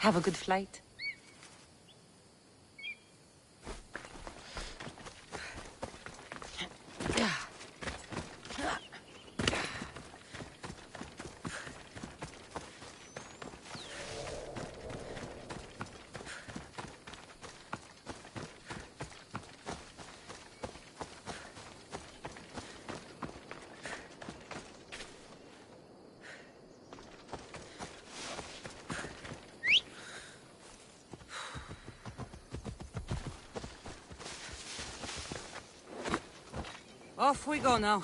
Have a good flight. Off we go now.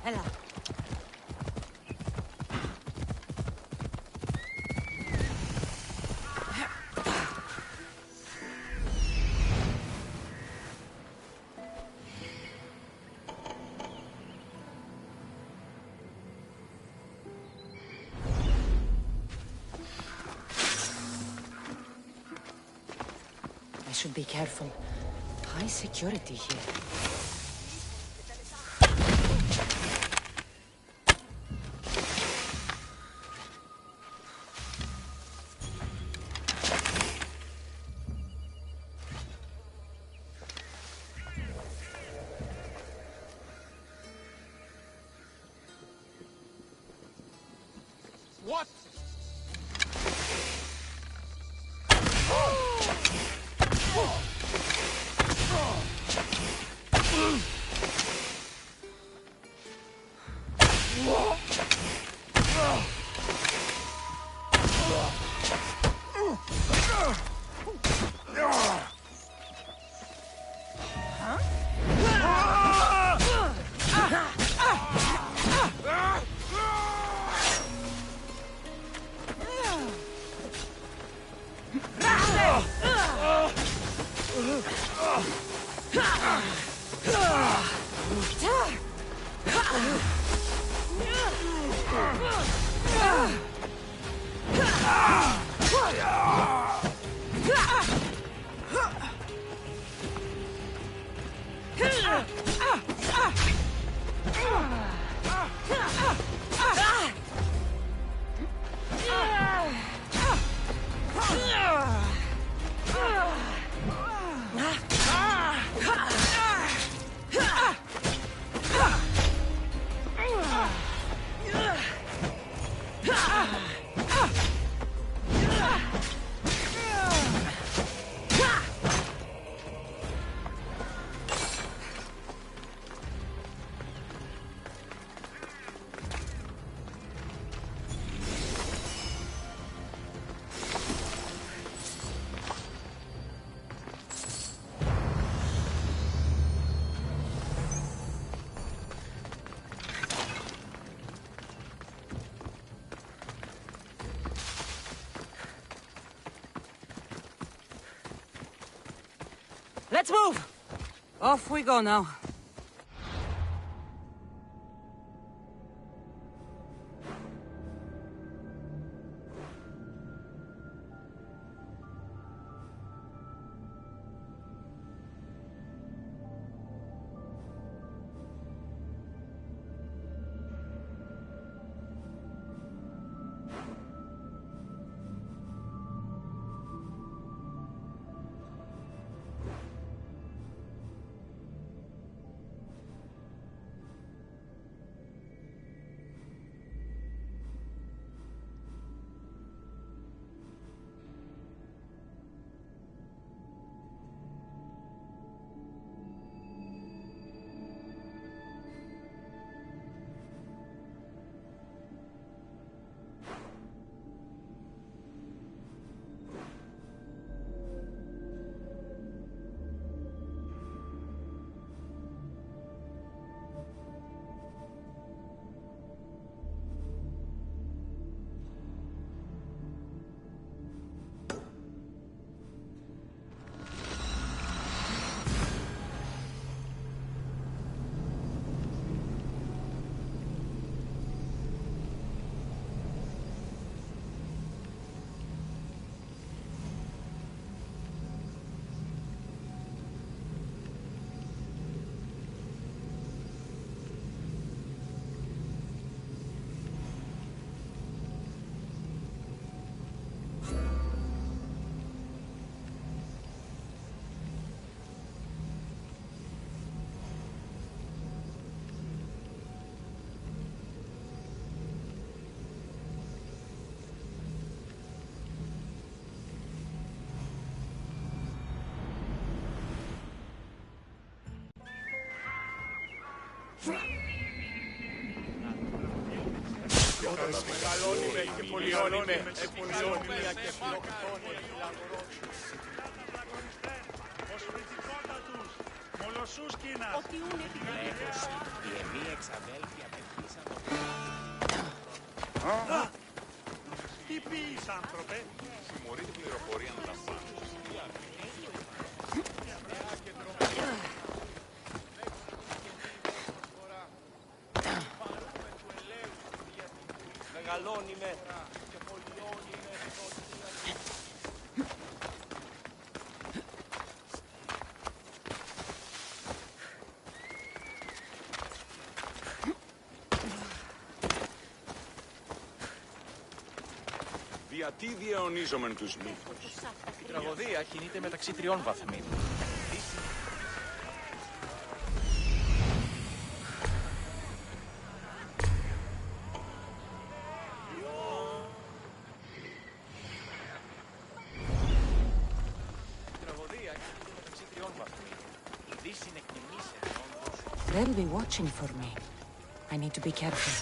Hello. I should be careful. High security here. What? Let's move! Off we go now. Μεγαλώνουμε και πολιώνουμε σε πολιώνουμε και φιλοκτώνουμε. Ως φρυντικότατους, μολοσούσκινας. Ότι ούνε Λέγωση, οι εμείς εξαδέλφια πετύσαν το Τι πεις, άνθρωπε? Συμμορεί την πληροφορία να τα φάνε. Μεγαλώνει με και πολιώνει με. Γιατί διαιωνίζομεν τους μύθους? Η τραγωδία κινείται μεταξύ τριών βαθμίδων. They'll be watching for me. I need to be careful.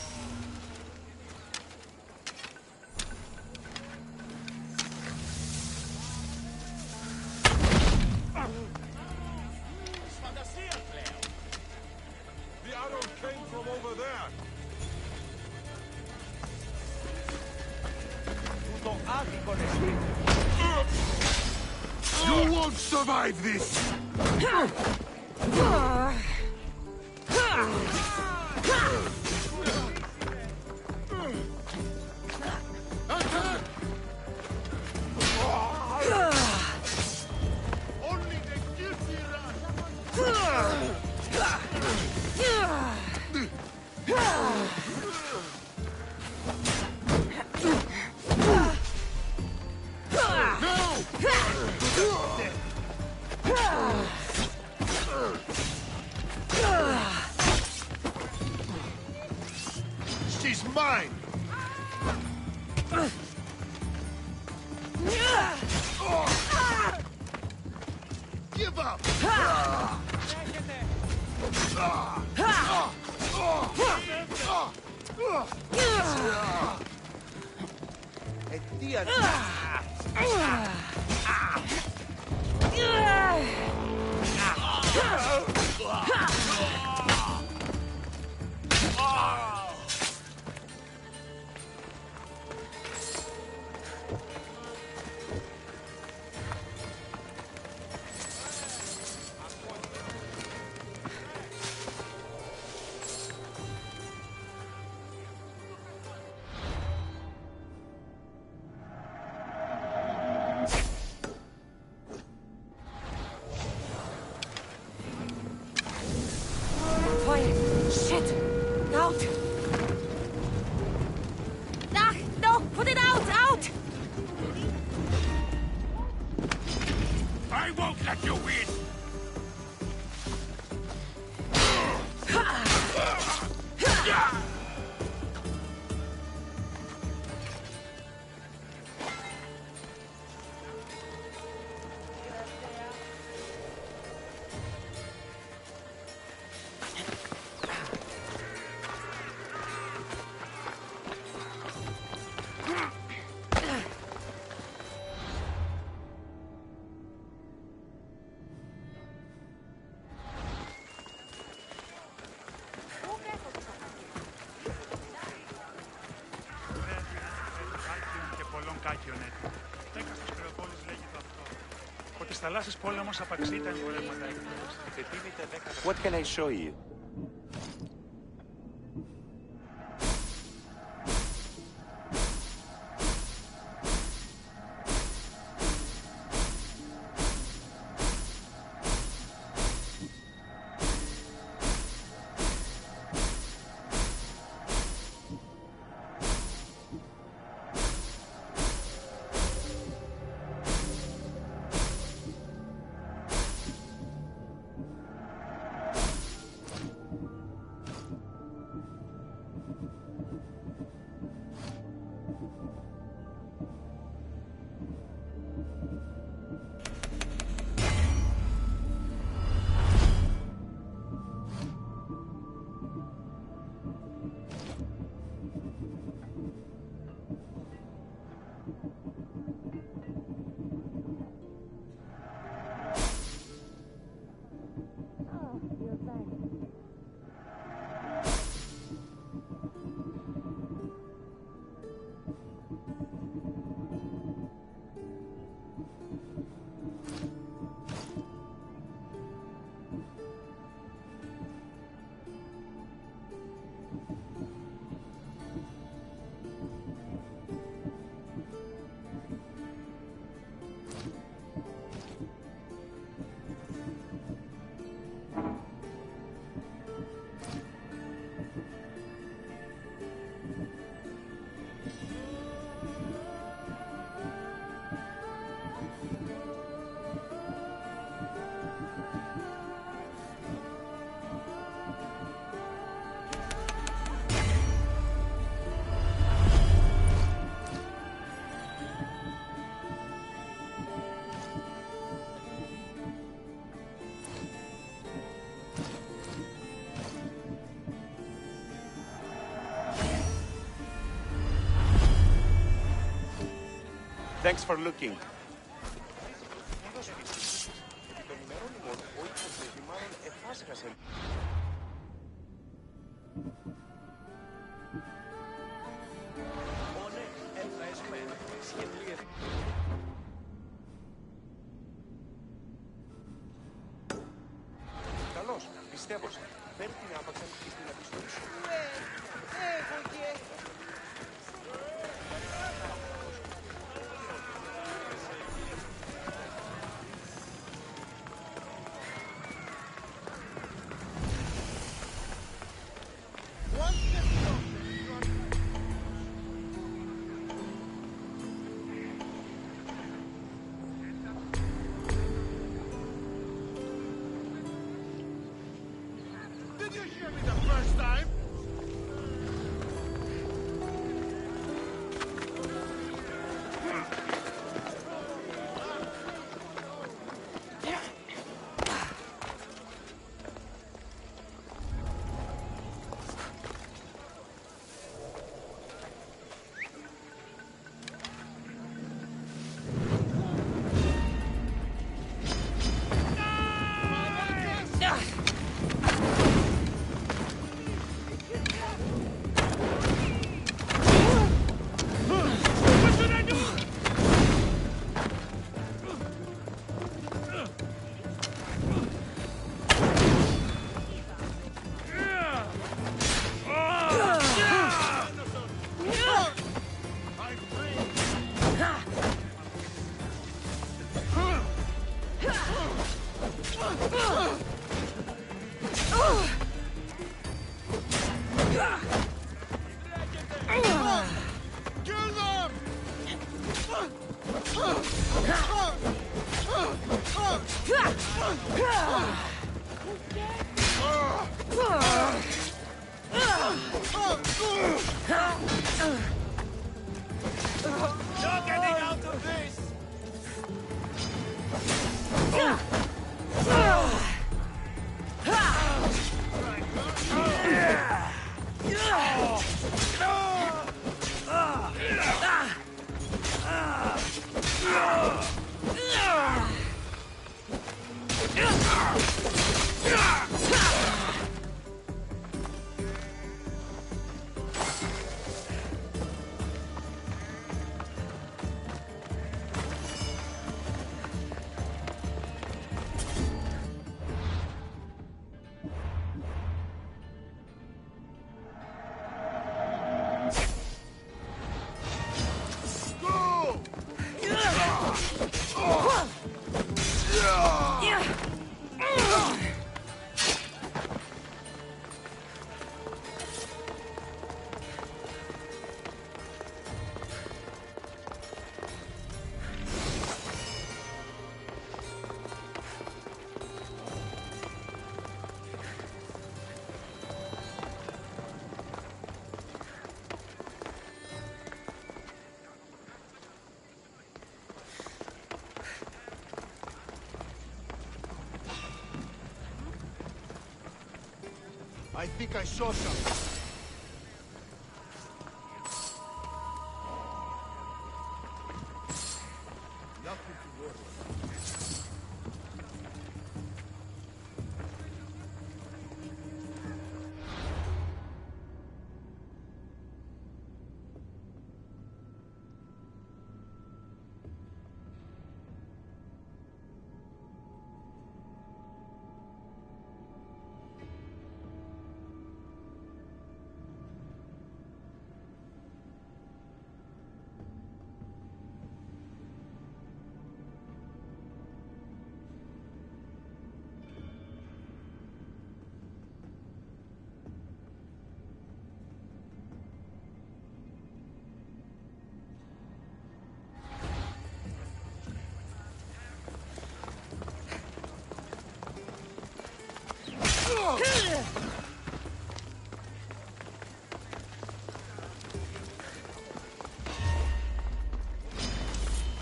The arrow came from over there. You won't survive this! Only the guilty She's mine! Give up! Fire! Shit! Out! Ah, no! Put it out! Out! I won't let you win! Και πολλών κάκιων έτοιμων. Τέκας της Κρεοπόλης λέγεται αυτό. Ο της θαλάσσης πόλεμος απαξί τα εμπορεύματα εκτός. What can I show you? Thanks for looking. Καλώς, πιστεύω σε. Φέρει την άπαξα και στην επιστολή σου. Did you hear me the first time? No getting out of this! I think I saw something. Nothing to worry about.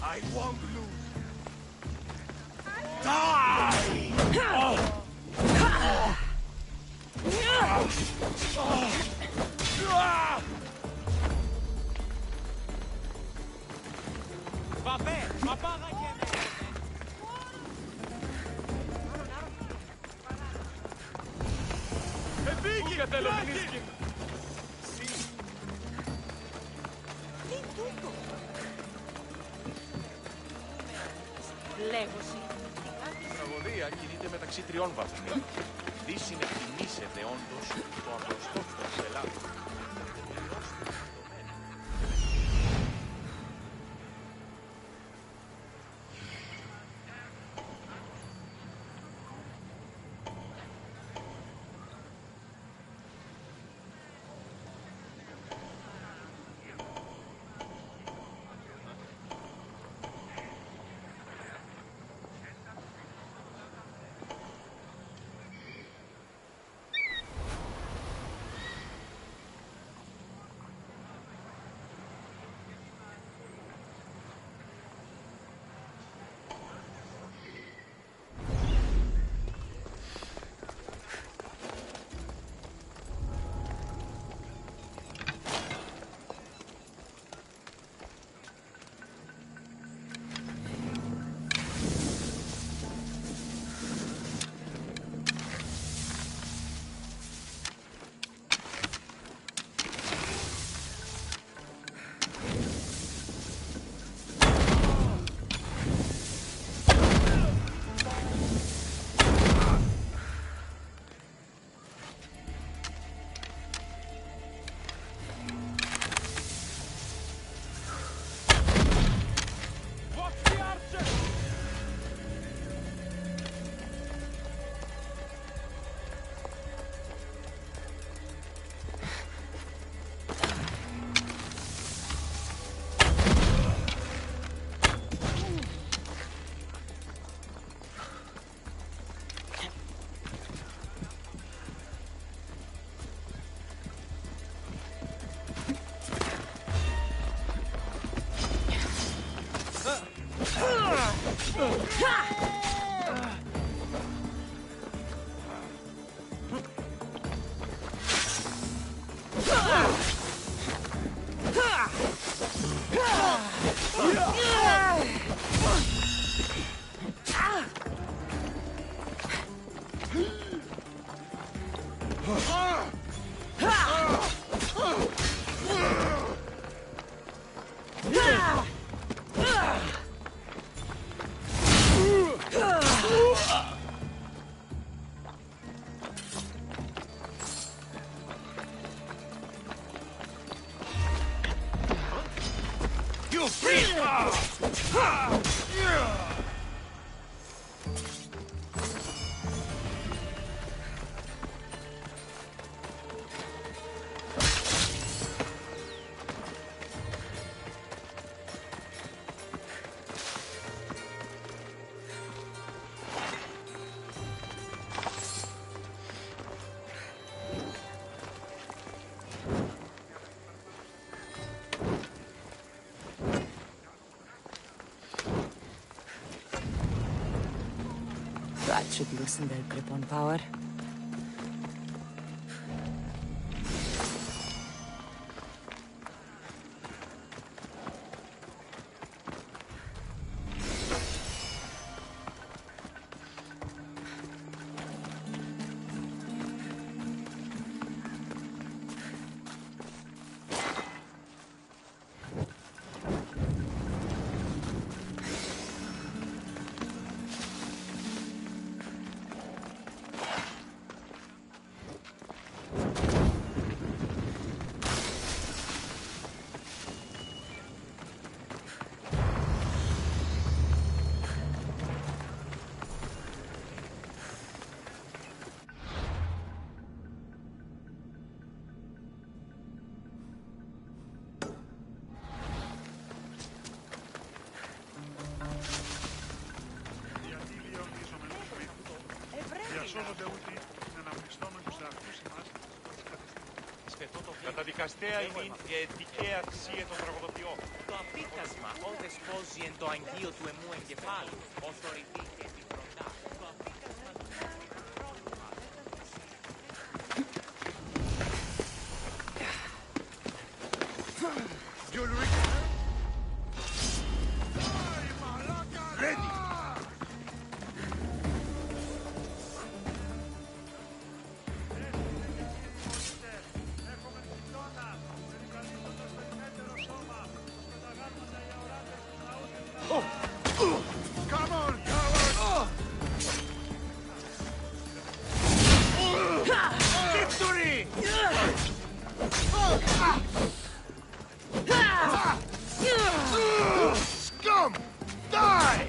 I won't lose. Die! Η τραγωδία κινείται μεταξύ τριών βαθμών. Τι συνεκτιμήσετε όντως το απλοστόχο της Ελλάδος. That should loosen their grip on power. Καταδικαστέα είναι η αιτική αξία των τραγωδοποιών. Το απίκασμα όδε σπόζει εν το αγγείο του εμού εγκεφάλου, ως θωρηθεί και την φροντά. Το απίκασμα του πρόβλημα. Come! Die!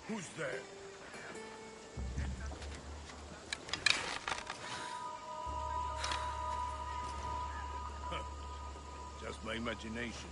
Who's there? Just my imagination.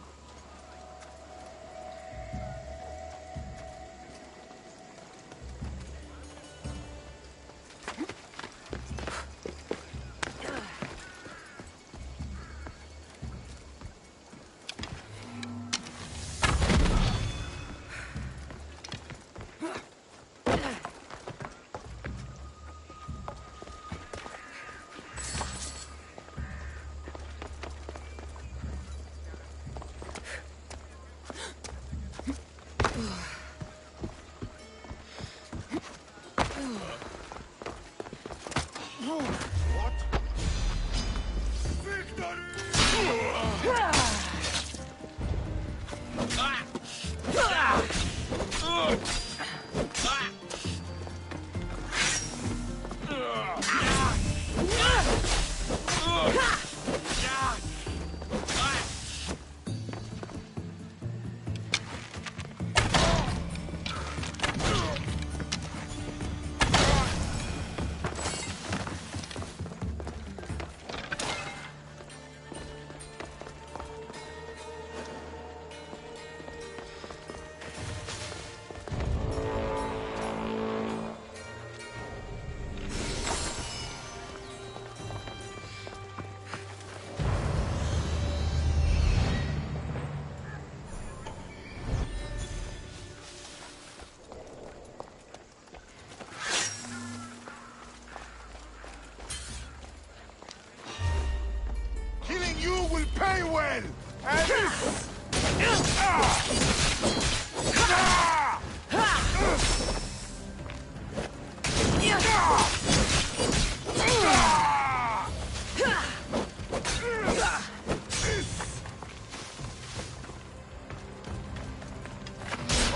Pay well! And...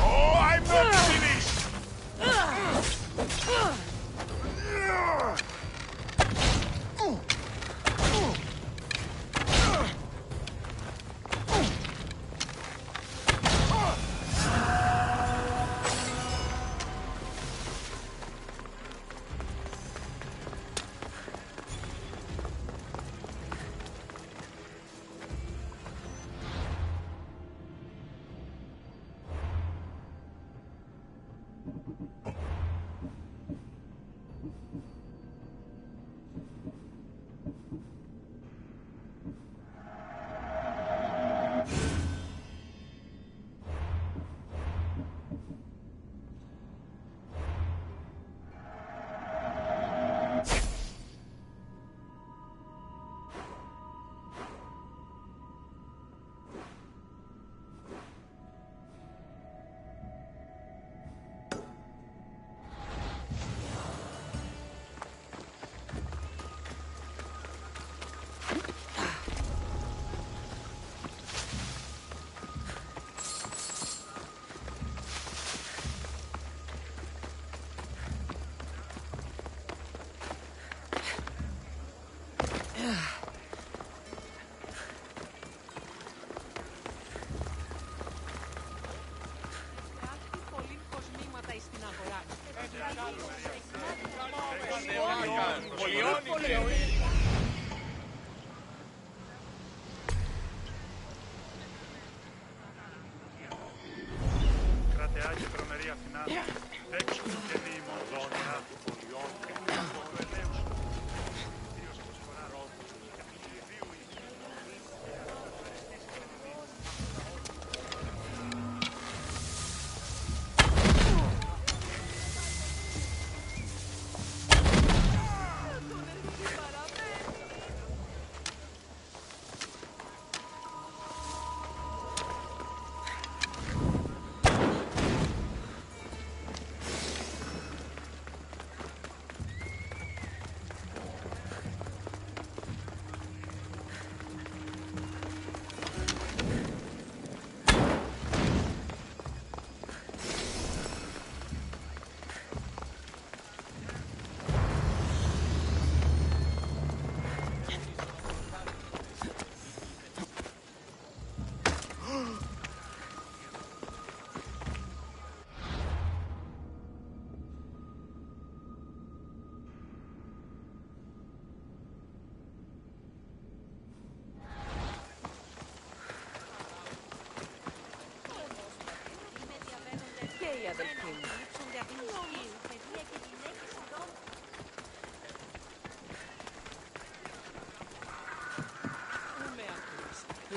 Oh, I'm not finished! Κρατεάκι τρομερή Αθηνά, έξω και δήμο, δόνια, πολιών, του ελέους, κυρίως προσφορά ρόδους, και του ιδίου ήλιου, ευχαριστήσει αδελφή μου.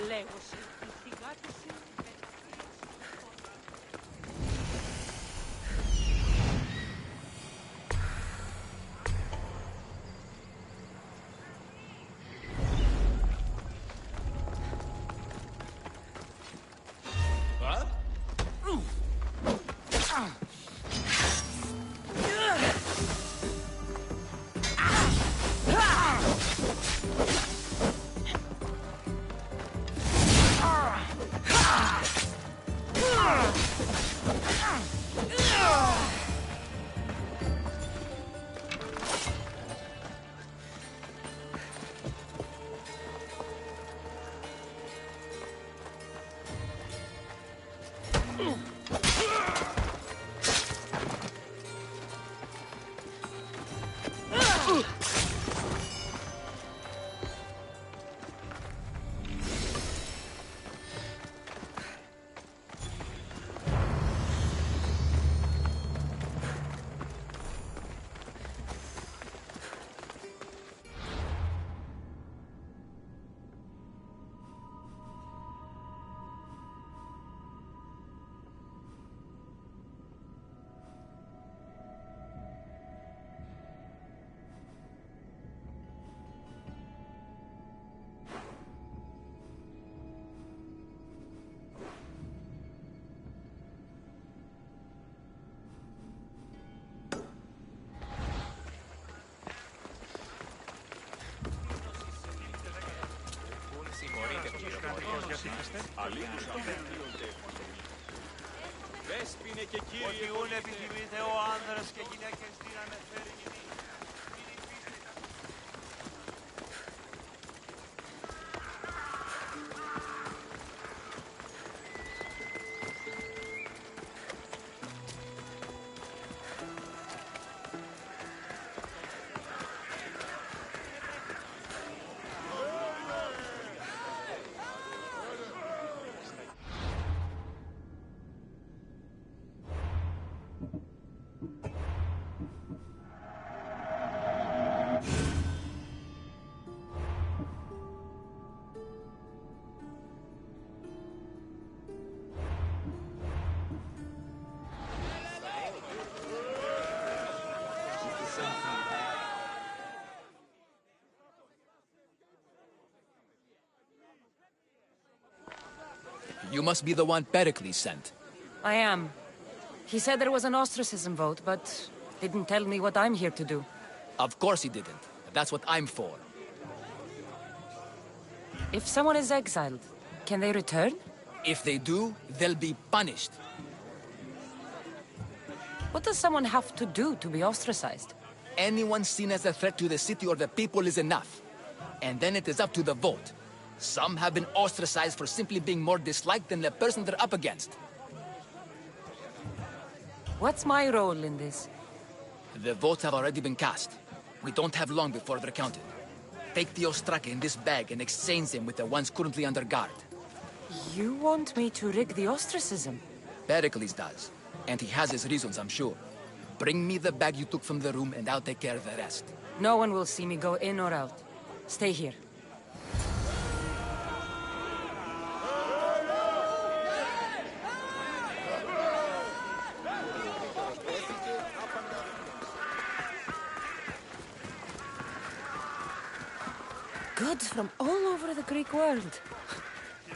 Λέγωσε, η θυγάτη σου. Δέσποινε και κύριε, ότι ούν επιθυμείτε ο άνδρας και γυναίκες δύναμε φέρει γυνή. You must be the one Pericles sent. I am. He said there was an ostracism vote, but didn't tell me what I'm here to do. Of course he didn't. That's what I'm for. If someone is exiled, can they return? If they do, they'll be punished. What does someone have to do to be ostracized? Anyone seen as a threat to the city or the people is enough. And then it is up to the vote. Some have been ostracized for simply being more disliked than the person they're up against. What's my role in this? The votes have already been cast. We don't have long before they're counted. Take the ostraka in this bag and exchange them with the ones currently under guard. You want me to rig the ostracism? Pericles does. And he has his reasons, I'm sure. Bring me the bag you took from the room and I'll take care of the rest. No one will see me go in or out. Stay here. Goods from all over the Greek world.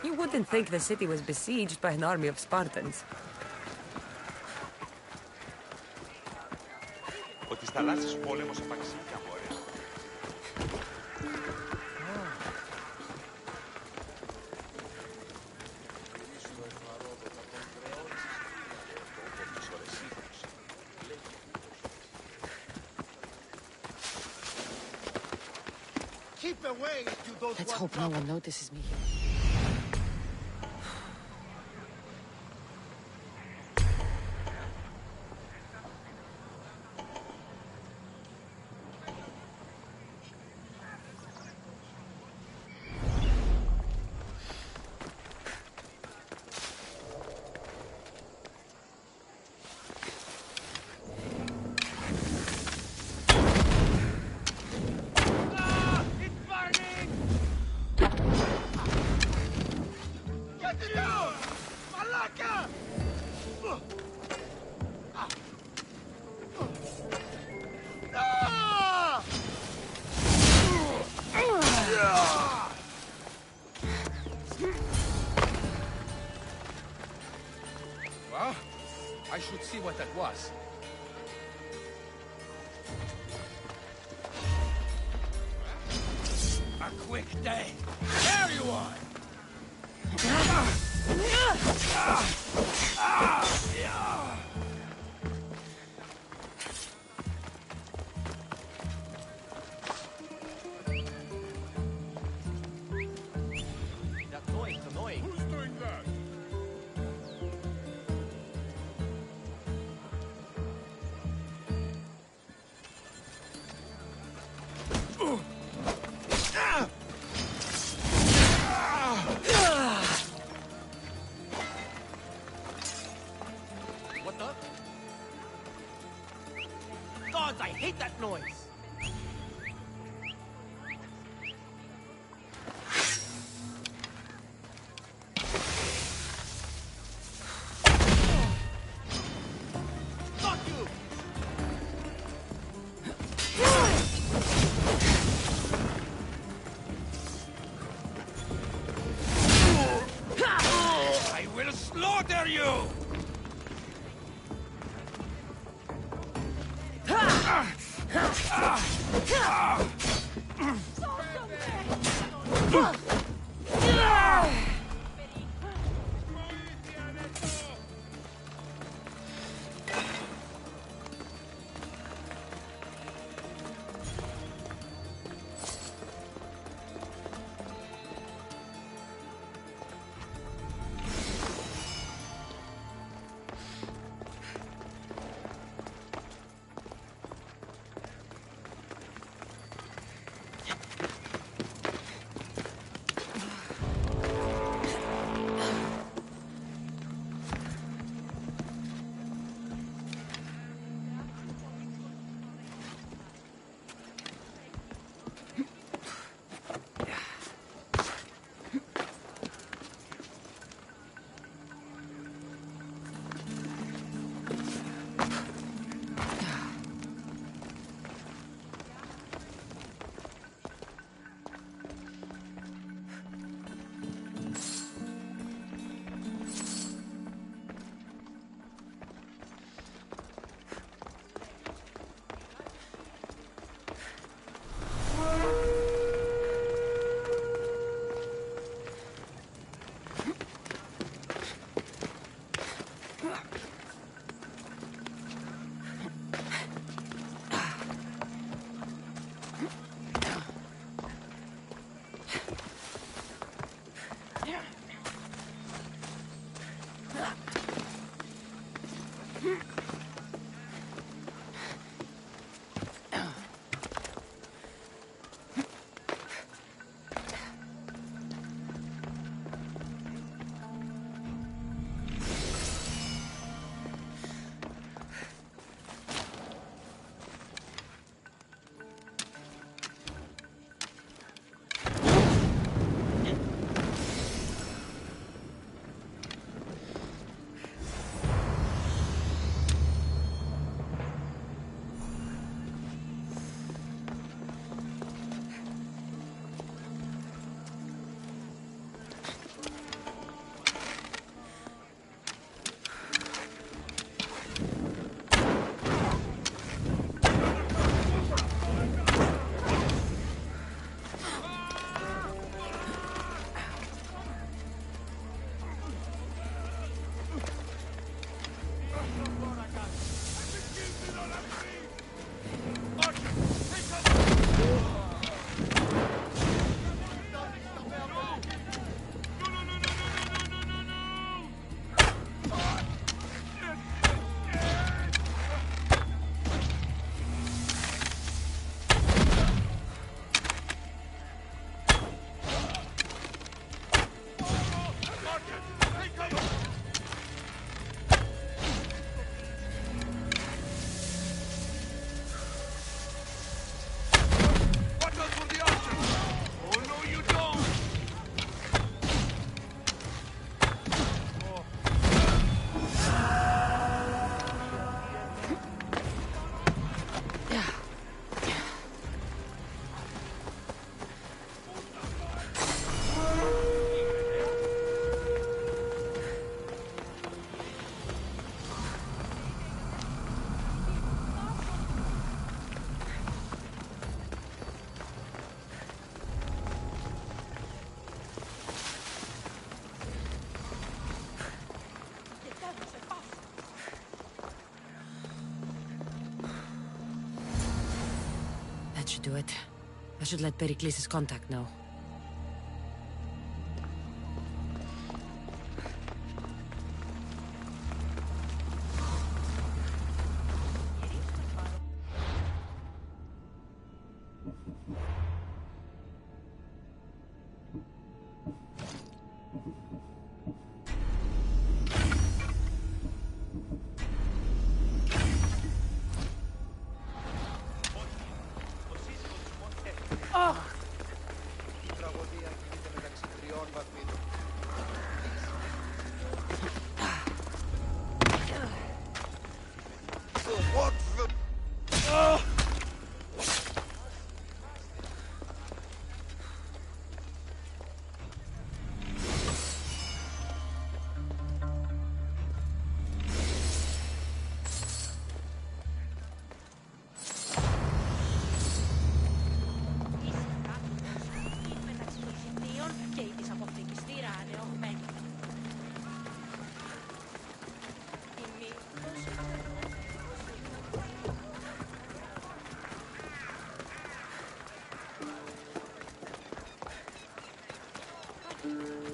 You wouldn't think the city was besieged by an army of Spartans. Ότι στα θαλάσσης ο πόλεμος απαξίκα, μωρέ. Let's hope no one notices me. Well, I should see what that was. A quick day. There you are! That noise is annoying. Who's doing that? What the? Gods, I hate that noise! Got you! I will slaughter you! do it. I should let Pericles' contact know.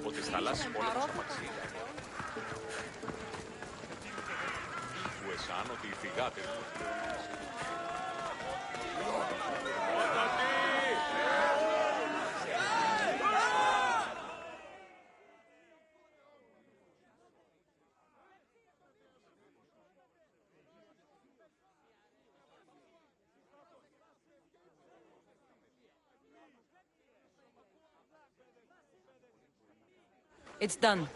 Ότι στις θαλάσσιες πόλεμος απαξίδα. Που εσάν ότι οι φυγάτες μου... It's done.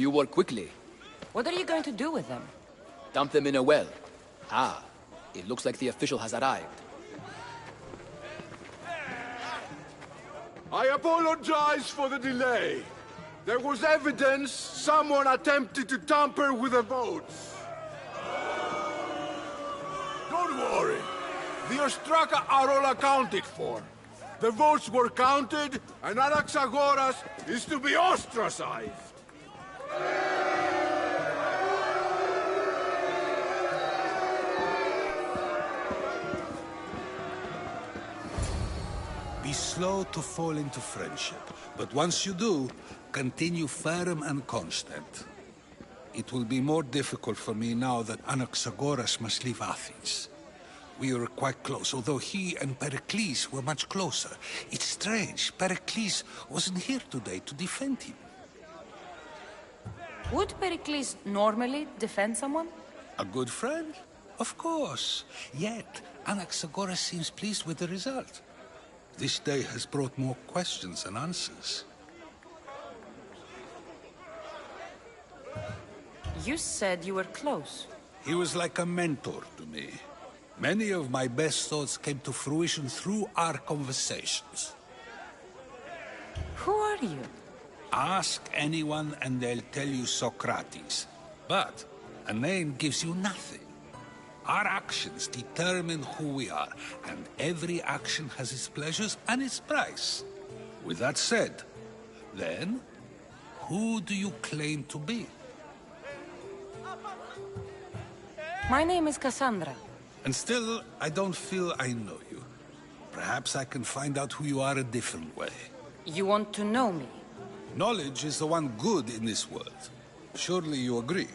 You work quickly. What are you going to do with them? Dump them in a well. Ah, it looks like the official has arrived. I apologize for the delay. There was evidence someone attempted to tamper with the votes. Don't worry. The Ostraka are all accounted for. The votes were counted, and Anaxagoras is to be ostracized. Be slow to fall into friendship, but once you do, continue firm and constant. It will be more difficult for me now that Anaxagoras must leave Athens. We were quite close, although he and Pericles were much closer. It's strange, Pericles wasn't here today to defend him. Would Pericles normally defend someone? A good friend? Of course. Yet, Anaxagoras seems pleased with the result. This day has brought more questions than answers. You said you were close. He was like a mentor to me. Many of my best thoughts came to fruition through our conversations. Who are you? Ask anyone and they'll tell you Socrates. But a name gives you nothing. Our actions determine who we are, and every action has its pleasures and its price. With that said, then, who do you claim to be? My name is Cassandra. And still, I don't feel I know you. Perhaps I can find out who you are a different way. You want to know me? Knowledge is the one good in this world. Surely you agree?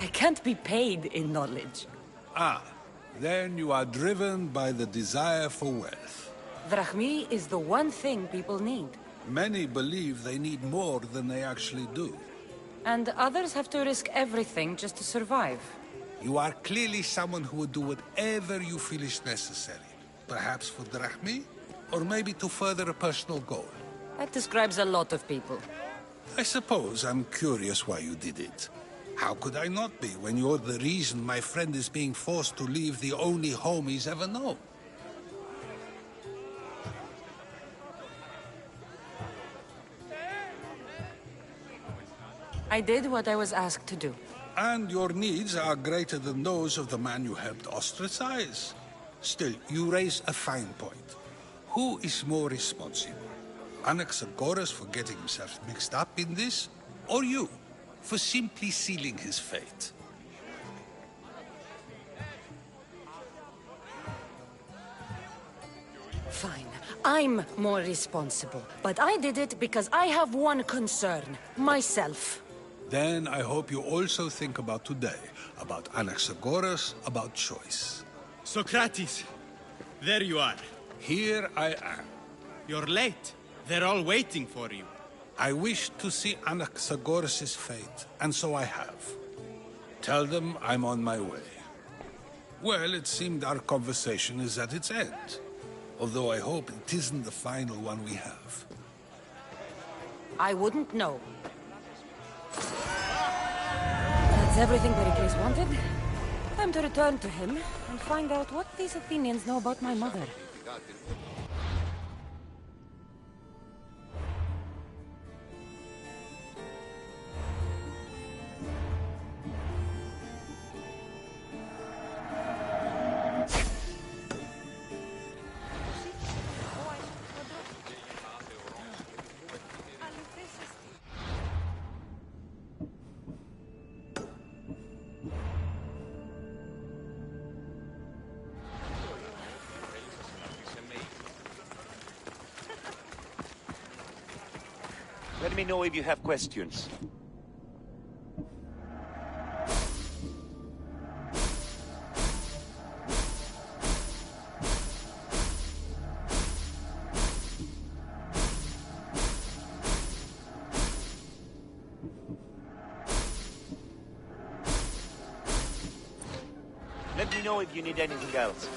I can't be paid in knowledge. Ah, then you are driven by the desire for wealth. Drachmi is the one thing people need. Many believe they need more than they actually do. And others have to risk everything just to survive. You are clearly someone who would do whatever you feel is necessary. Perhaps for drachmi, or maybe to further a personal goal. That describes a lot of people. I suppose I'm curious why you did it. How could I not be when you're the reason my friend is being forced to leave the only home he's ever known? I did what I was asked to do. And your needs are greater than those of the man you helped ostracize. Still, you raise a fine point. Who is more responsible? Anaxagoras for getting himself mixed up in this, or you for simply sealing his fate? Fine. I'm more responsible. But I did it because I have one concern. Myself. Then I hope you also think about today. About Anaxagoras, about choice. Socrates! There you are. Here I am. You're late. They're all waiting for you. I wish to see Anaxagoras' fate, and so I have. Tell them I'm on my way. Well, it seemed our conversation is at its end. Although I hope it isn't the final one we have. I wouldn't know. That's everything Pericles wanted. Time to return to him and find out what these Athenians know about my mother. Let me know if you have questions. Let me know if you need anything else.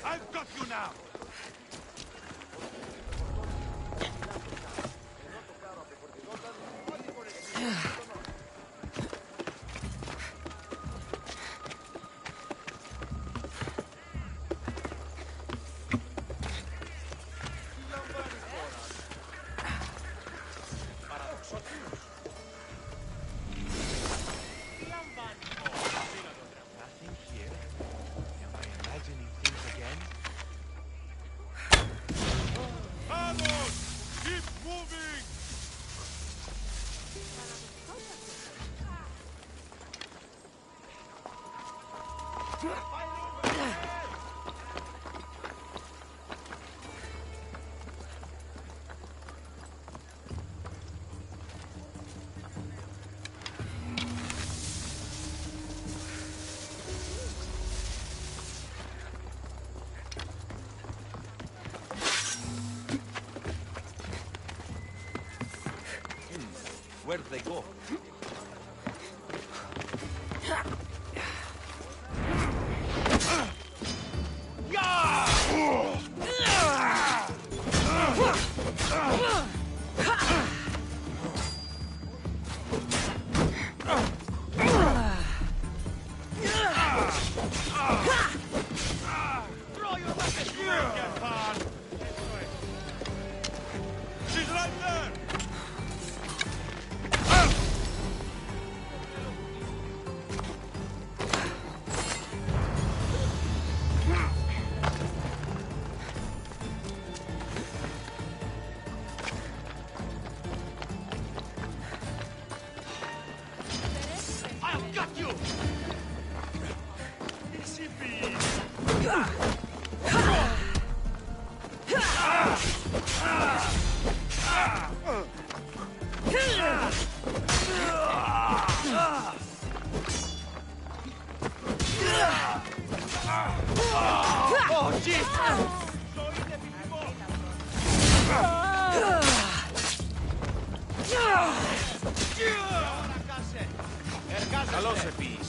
I've got you now! Where did they go? She's right there! I've got you! Easy beat! εκεί! Ζωή είναι επιθυμό! Καλώς επίης.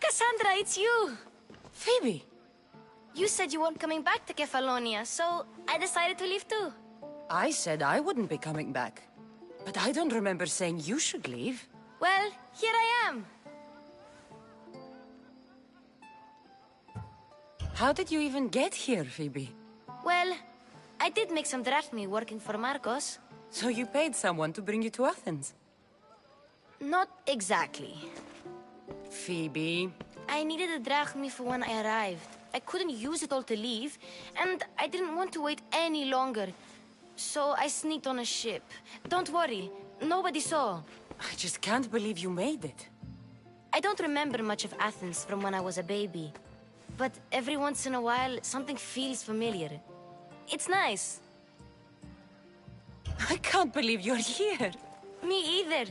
Cassandra, it's you! Phoebe! You said you weren't coming back to Kefalonia, so I decided to leave too. I said I wouldn't be coming back. But I don't remember saying you should leave. Well, here I am. How did you even get here, Phoebe? Well, I did make some drachmi working for Marcos. So you paid someone to bring you to Athens? Not exactly. Phoebe... I needed a drachmi for when I arrived. I couldn't use it all to leave, and I didn't want to wait any longer. So I sneaked on a ship. Don't worry, nobody saw. I just can't believe you made it. I don't remember much of Athens from when I was a baby. But every once in a while, something feels familiar. It's nice. I can't believe you're here. Me either.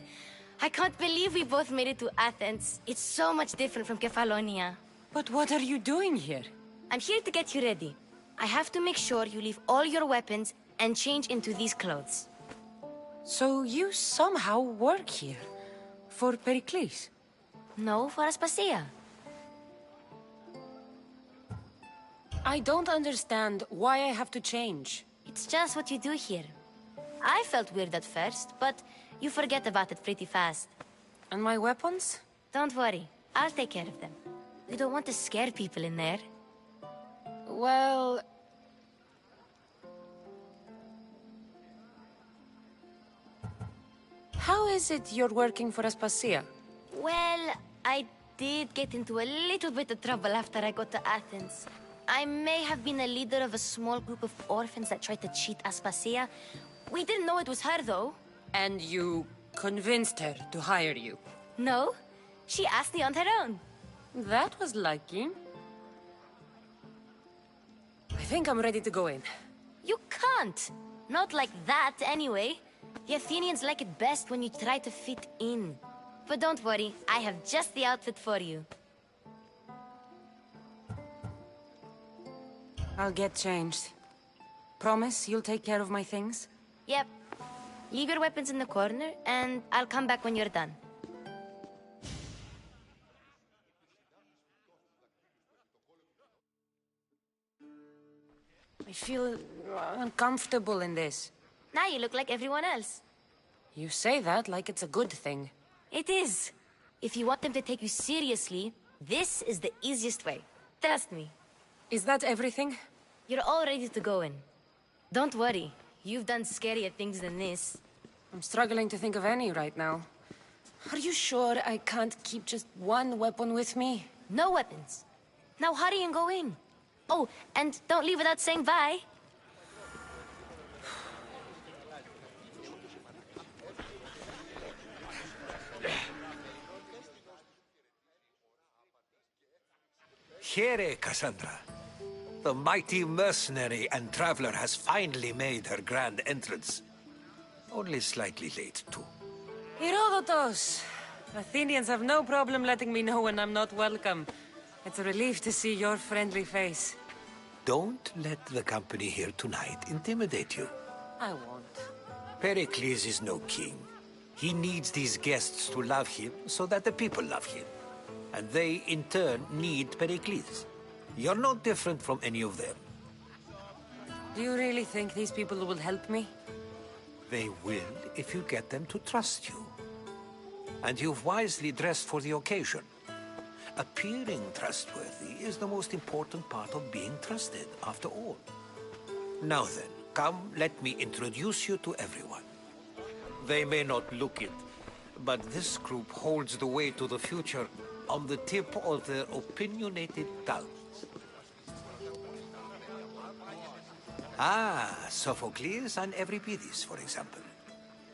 I can't believe we both made it to Athens. It's so much different from Kefalonia. But what are you doing here? I'm here to get you ready. I have to make sure you leave all your weapons and change into these clothes. So you somehow work here? For Pericles? No, for Aspasia. I don't understand why I have to change. It's just what you do here. I felt weird at first, but you forget about it pretty fast. And my weapons? Don't worry, I'll take care of them. You don't want to scare people in there. Well... How is it you're working for Aspasia? Well, I did get into a little bit of trouble after I got to Athens. I may have been a leader of a small group of orphans that tried to cheat Aspasia. We didn't know it was her, though. And you convinced her to hire you? No, she asked me on her own. That was lucky. I think I'm ready to go in. You can't. Not like that, anyway. The Athenians like it best when you try to fit in. But don't worry, I have just the outfit for you. I'll get changed. Promise you'll take care of my things? Yep. Leave your weapons in the corner, and I'll come back when you're done. feel uncomfortable in this. Now you look like everyone else. You say that like it's a good thing. It is. If you want them to take you seriously, this is the easiest way. Trust me. Is that everything? You're all ready to go in. Don't worry. You've done scarier things than this. I'm struggling to think of any right now. Are you sure I can't keep just one weapon with me? No weapons. Now hurry and go in. Oh, and don't leave without saying bye. Here, Cassandra. The mighty mercenary and traveler has finally made her grand entrance. Only slightly late, too. Herodotos! Athenians have no problem letting me know when I'm not welcome. It's a relief to see your friendly face. Don't let the company here tonight intimidate you. I won't. Pericles is no king. He needs these guests to love him so that the people love him. And they, in turn, need Pericles. You're no different from any of them. Do you really think these people will help me? They will if you get them to trust you. And you've wisely dressed for the occasion. Appearing trustworthy is the most important part of being trusted, after all. Now then, come, let me introduce you to everyone. They may not look it, but this group holds the way to the future on the tip of their opinionated tongues. Ah, Sophocles and Euripides, for example.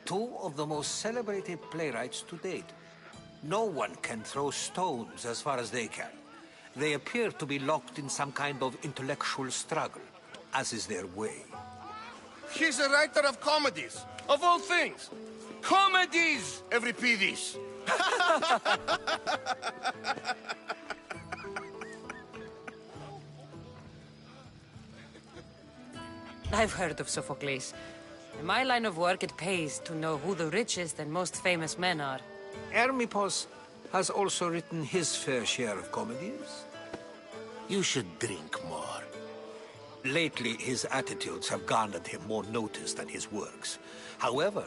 Two of the most celebrated playwrights to date. No one can throw stones as far as they can. They appear to be locked in some kind of intellectual struggle, as is their way. He's a writer of comedies, of all things. Comedies, Euripides. I've heard of Sophocles. In my line of work, it pays to know who the richest and most famous men are. Hermippos has also written his fair share of comedies. You should drink more. Lately, his attitudes have garnered him more notice than his works. However,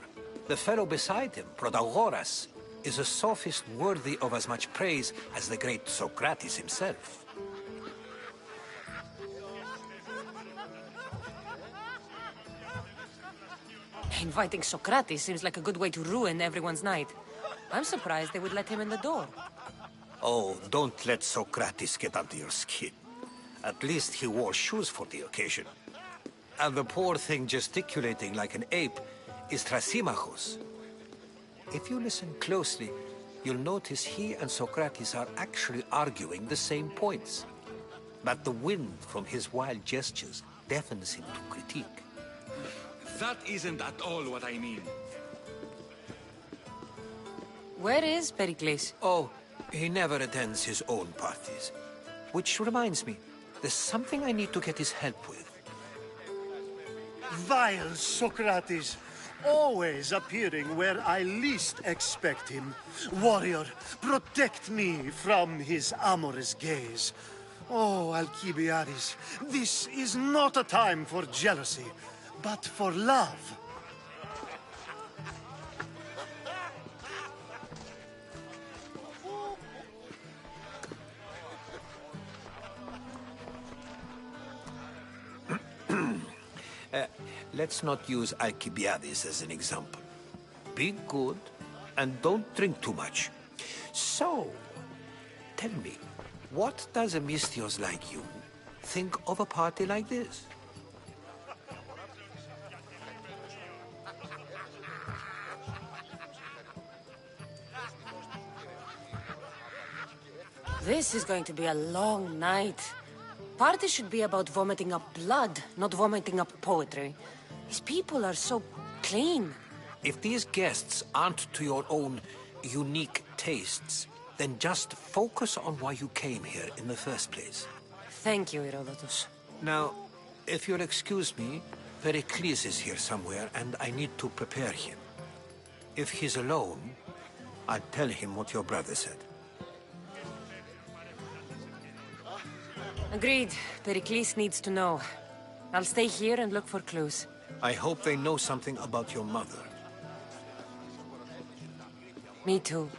the fellow beside him, Protagoras, is a sophist worthy of as much praise as the great Socrates himself. Inviting Socrates seems like a good way to ruin everyone's night. I'm surprised they would let him in the door. Oh, don't let Socrates get under your skin. At least he wore shoes for the occasion. And the poor thing gesticulating like an ape is Thrasymachos. If you listen closely, you'll notice he and Socrates are actually arguing the same points. But the wind from his wild gestures deafens him to critique. That isn't at all what I mean. Where is Pericles? Oh, he never attends his own parties. Which reminds me, there's something I need to get his help with. Vile Socrates, always appearing where I least expect him. Warrior, protect me from his amorous gaze. Oh, Alcibiades, this is not a time for jealousy, but for love. Let's not use Alcibiades as an example. Be good, and don't drink too much. So, tell me, what does a Mystios like you think of a party like this? This is going to be a long night. Party should be about vomiting up blood, not vomiting up poetry. These people are so clean. If these guests aren't to your own unique tastes, then just focus on why you came here in the first place. Thank you, Herodotus. Now, if you'll excuse me, Pericles is here somewhere, and I need to prepare him. If he's alone, I'll tell him what your brother said. Agreed. Pericles needs to know. I'll stay here and look for clues. I hope they know something about your mother. Me too.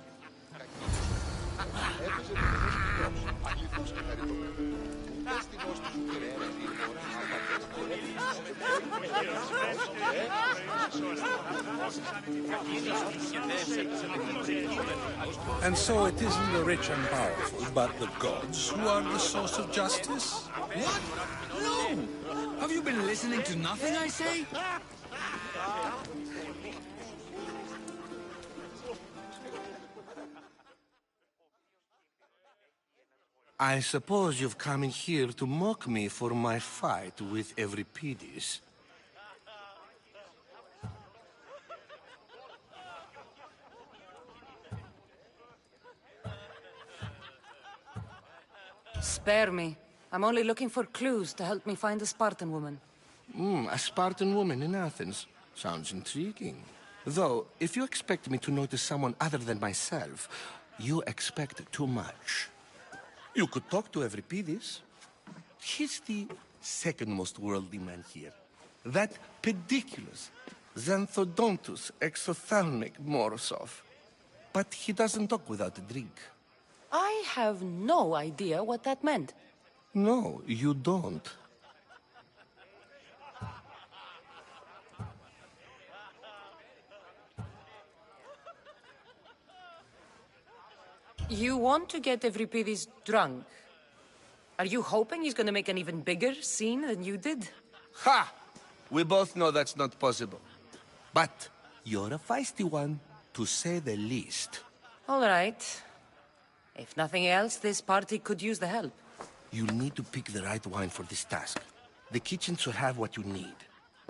And so it isn't the rich and powerful, but the gods who are the source of justice? What? No! Have you been listening to nothing I say? I suppose you've come in here to mock me for my fight with Euripides. Spare me. I'm only looking for clues to help me find a Spartan woman. A Spartan woman in Athens. Sounds intriguing. Though, if you expect me to notice someone other than myself, you expect too much. You could talk to Euripides. He's the second most worldly man here. That pediculous, xanthodontus exothalmic Morosov. But he doesn't talk without a drink. I have no idea what that meant. No, you don't. You want to get Euripides drunk? Are you hoping he's gonna make an even bigger scene than you did? Ha! We both know that's not possible. But you're a feisty one, to say the least. All right. If nothing else, this party could use the help. You'll need to pick the right wine for this task. The kitchen should have what you need.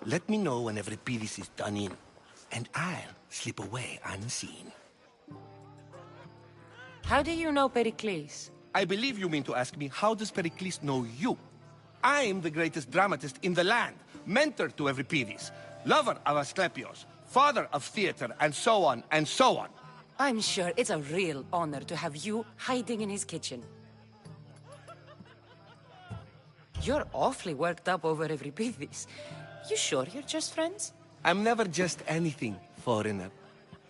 Let me know when Euripides is done in, and I'll slip away unseen. How do you know Pericles? I believe you mean to ask me, how does Pericles know you? I'm the greatest dramatist in the land, mentor to Euripides, lover of Asclepios, father of theater, and so on, and so on. I'm sure it's a real honor to have you hiding in his kitchen. You're awfully worked up over Euripides. You sure you're just friends? I'm never just anything, foreigner.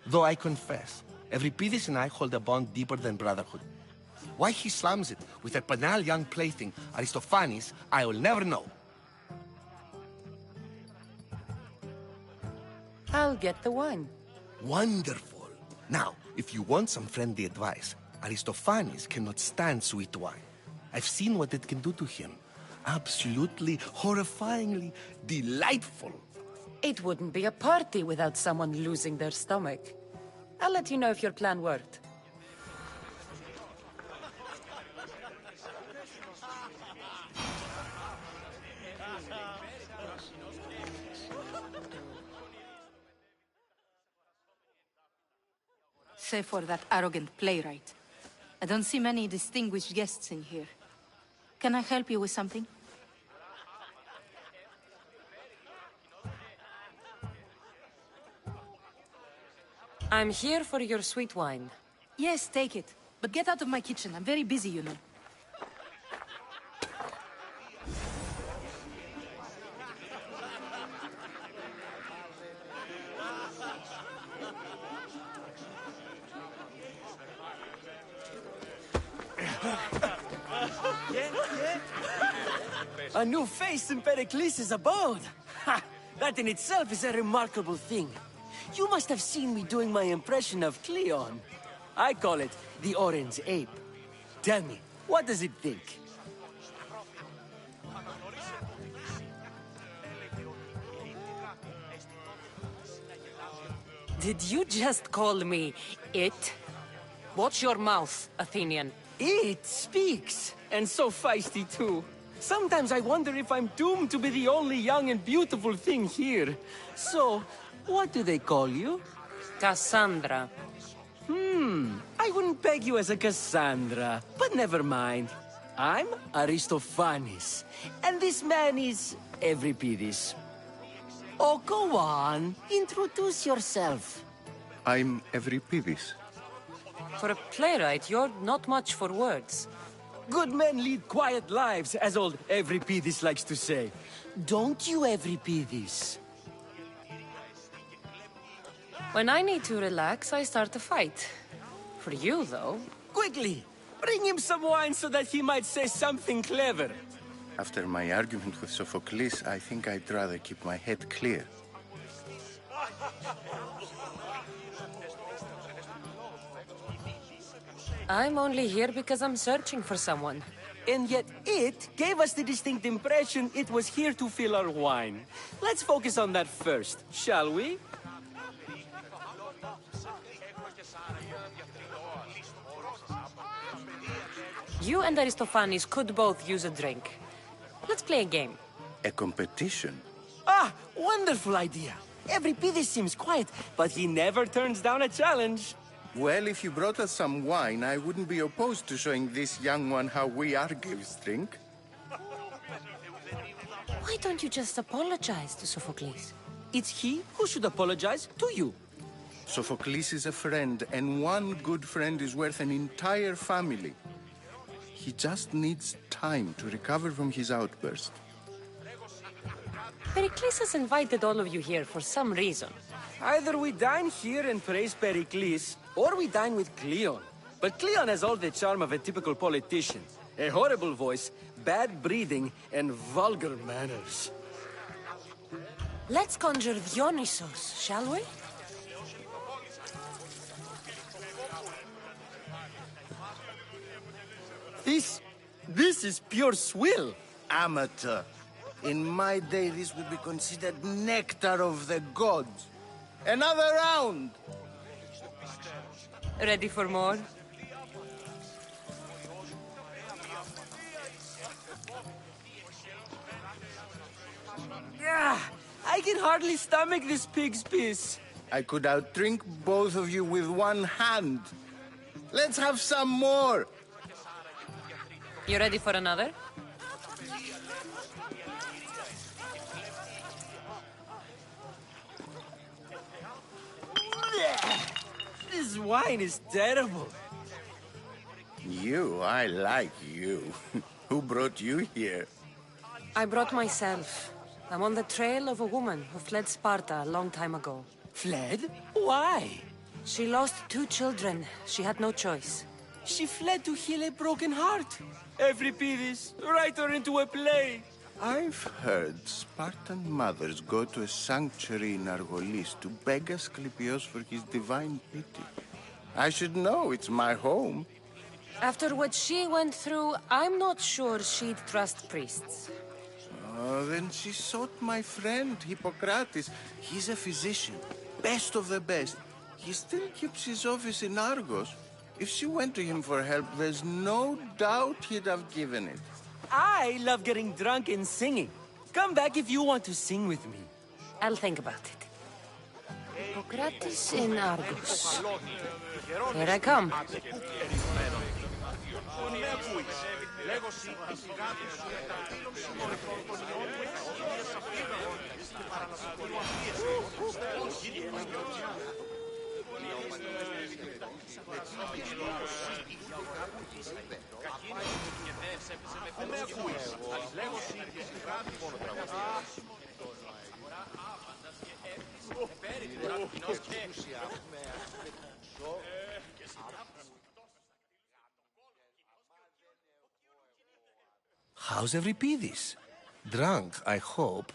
Though I confess, Euripides and I hold a bond deeper than brotherhood. Why he slams it with that banal young plaything, Aristophanes, I will never know. I'll get the wine. Wonderful. Now, if you want some friendly advice, Aristophanes cannot stand sweet wine. I've seen what it can do to him. Absolutely, horrifyingly delightful. It wouldn't be a party without someone losing their stomach. I'll let you know if your plan worked. Save for that arrogant playwright. I don't see many distinguished guests in here. Can I help you with something? I'm here for your sweet wine. Yes, take it. But get out of my kitchen. I'm very busy, you know. A new face in Pericles' abode! Ha! That in itself is a remarkable thing. You must have seen me doing my impression of Cleon. I call it the Orange Ape. Tell me, what does it think? Did you just call me it? Watch your mouth, Athenian. It speaks, and so feisty too. Sometimes I wonder if I'm doomed to be the only young and beautiful thing here. So, what do they call you? Cassandra. I wouldn't peg you as a Cassandra, but never mind. I'm Aristophanes, and this man is Euripides. Oh, go on. Introduce yourself. I'm Euripides. For a playwright, you're not much for words. Good men lead quiet lives, as old Euripidis likes to say. Don't you, Euripidis? When I need to relax, I start a fight. For you, though. Quickly! Bring him some wine so that he might say something clever. After my argument with Sophocles, I think I'd rather keep my head clear. I'm only here because I'm searching for someone. And yet it gave us the distinct impression it was here to fill our wine. Let's focus on that first, shall we? You and Aristophanes could both use a drink. Let's play a game. A competition? Ah, wonderful idea. Euripidis seems quiet, but he never turns down a challenge. Well, if you brought us some wine, I wouldn't be opposed to showing this young one how we Argives drink. Why don't you just apologize to Sophocles? It's he who should apologize to you. Sophocles is a friend, and one good friend is worth an entire family. He just needs time to recover from his outburst. Pericles has invited all of you here for some reason. Either we dine here and praise Pericles, or we dine with Cleon. But Cleon has all the charm of a typical politician. A horrible voice, bad breeding, and vulgar manners. Let's conjure Dionysos, shall we? This is pure swill. Amateur. In my day, this would be considered nectar of the gods. Another round! Ready for more? Yeah, I can hardly stomach this pig's piss. I could outdrink both of you with one hand. Let's have some more! You ready for another? This wine is terrible. I like you. Who brought you here? I brought myself. I'm on the trail of a woman who fled Sparta a long time ago. Fled? Why? She lost 2 children. She had no choice. She fled to heal a broken heart. Euripidis, write her into a play. I've heard Spartan mothers go to a sanctuary in Argolis to beg Asclepios for his divine pity. I should know, it's my home. After what she went through, I'm not sure she'd trust priests. Oh, then she sought my friend, Hippocrates. He's a physician, best of the best. He still keeps his office in Argos. If she went to him for help, there's no doubt he'd have given it. I love getting drunk and singing. Come back if you want to sing with me. I'll think about it. Hippocrates in Argos. Here I come. How's Euripidis? Drunk, I hope.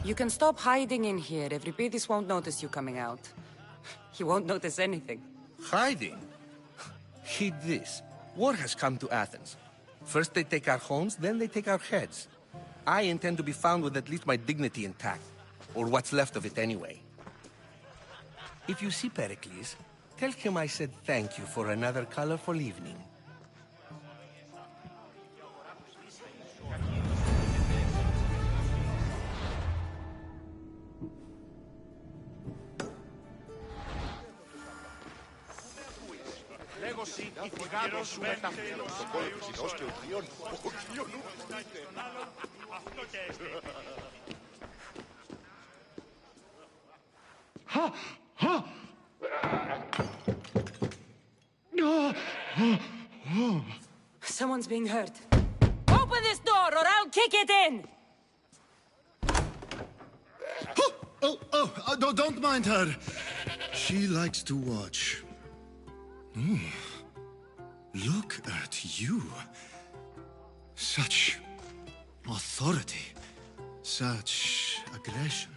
You can stop hiding in here. Euripidis won't notice you coming out. He won't notice anything. Hiding? Heed this. War has come to Athens. First they take our homes, then they take our heads. I intend to be found with at least my dignity intact. Or what's left of it anyway. If you see Pericles, tell him I said thank you for another colorful evening. someone's being hurt. Open this door or I'll kick it in! Don't mind her. She likes to watch. Look at you. Such authority. Such aggression.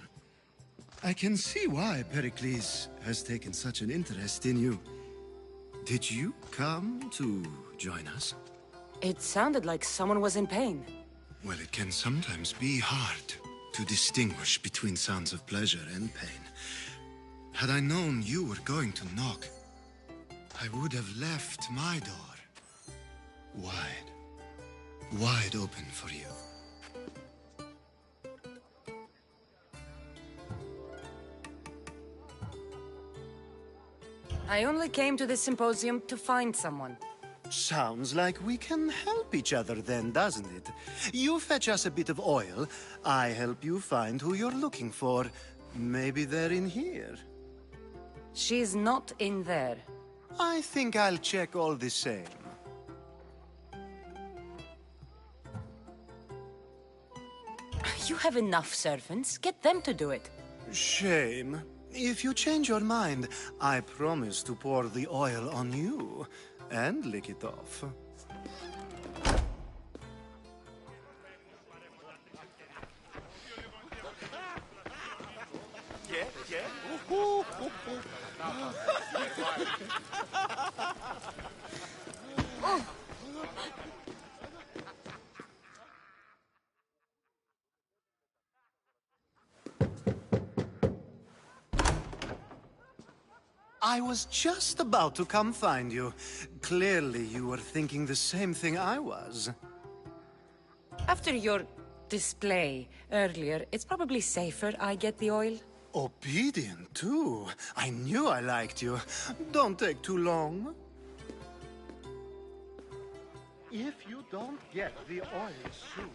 I can see why Pericles has taken such an interest in you. Did you come to join us? It sounded like someone was in pain. Well, it can sometimes be hard to distinguish between sounds of pleasure and pain. Had I known you were going to knock, I would have left my door wide open for you. I only came to this symposium to find someone. Sounds like we can help each other then, doesn't it? You fetch us a bit of oil, I help you find who you're looking for. Maybe they're in here. She's not in there. I think I'll check all the same. You have enough servants. Get them to do it. Shame. If you change your mind, I promise to pour the oil on you and lick it off. I was just about to come find you. Clearly, you were thinking the same thing I was. After your display earlier, it's probably safer I get the oil. Obedient, too. I knew I liked you. Don't take too long. If you don't get the oil soon...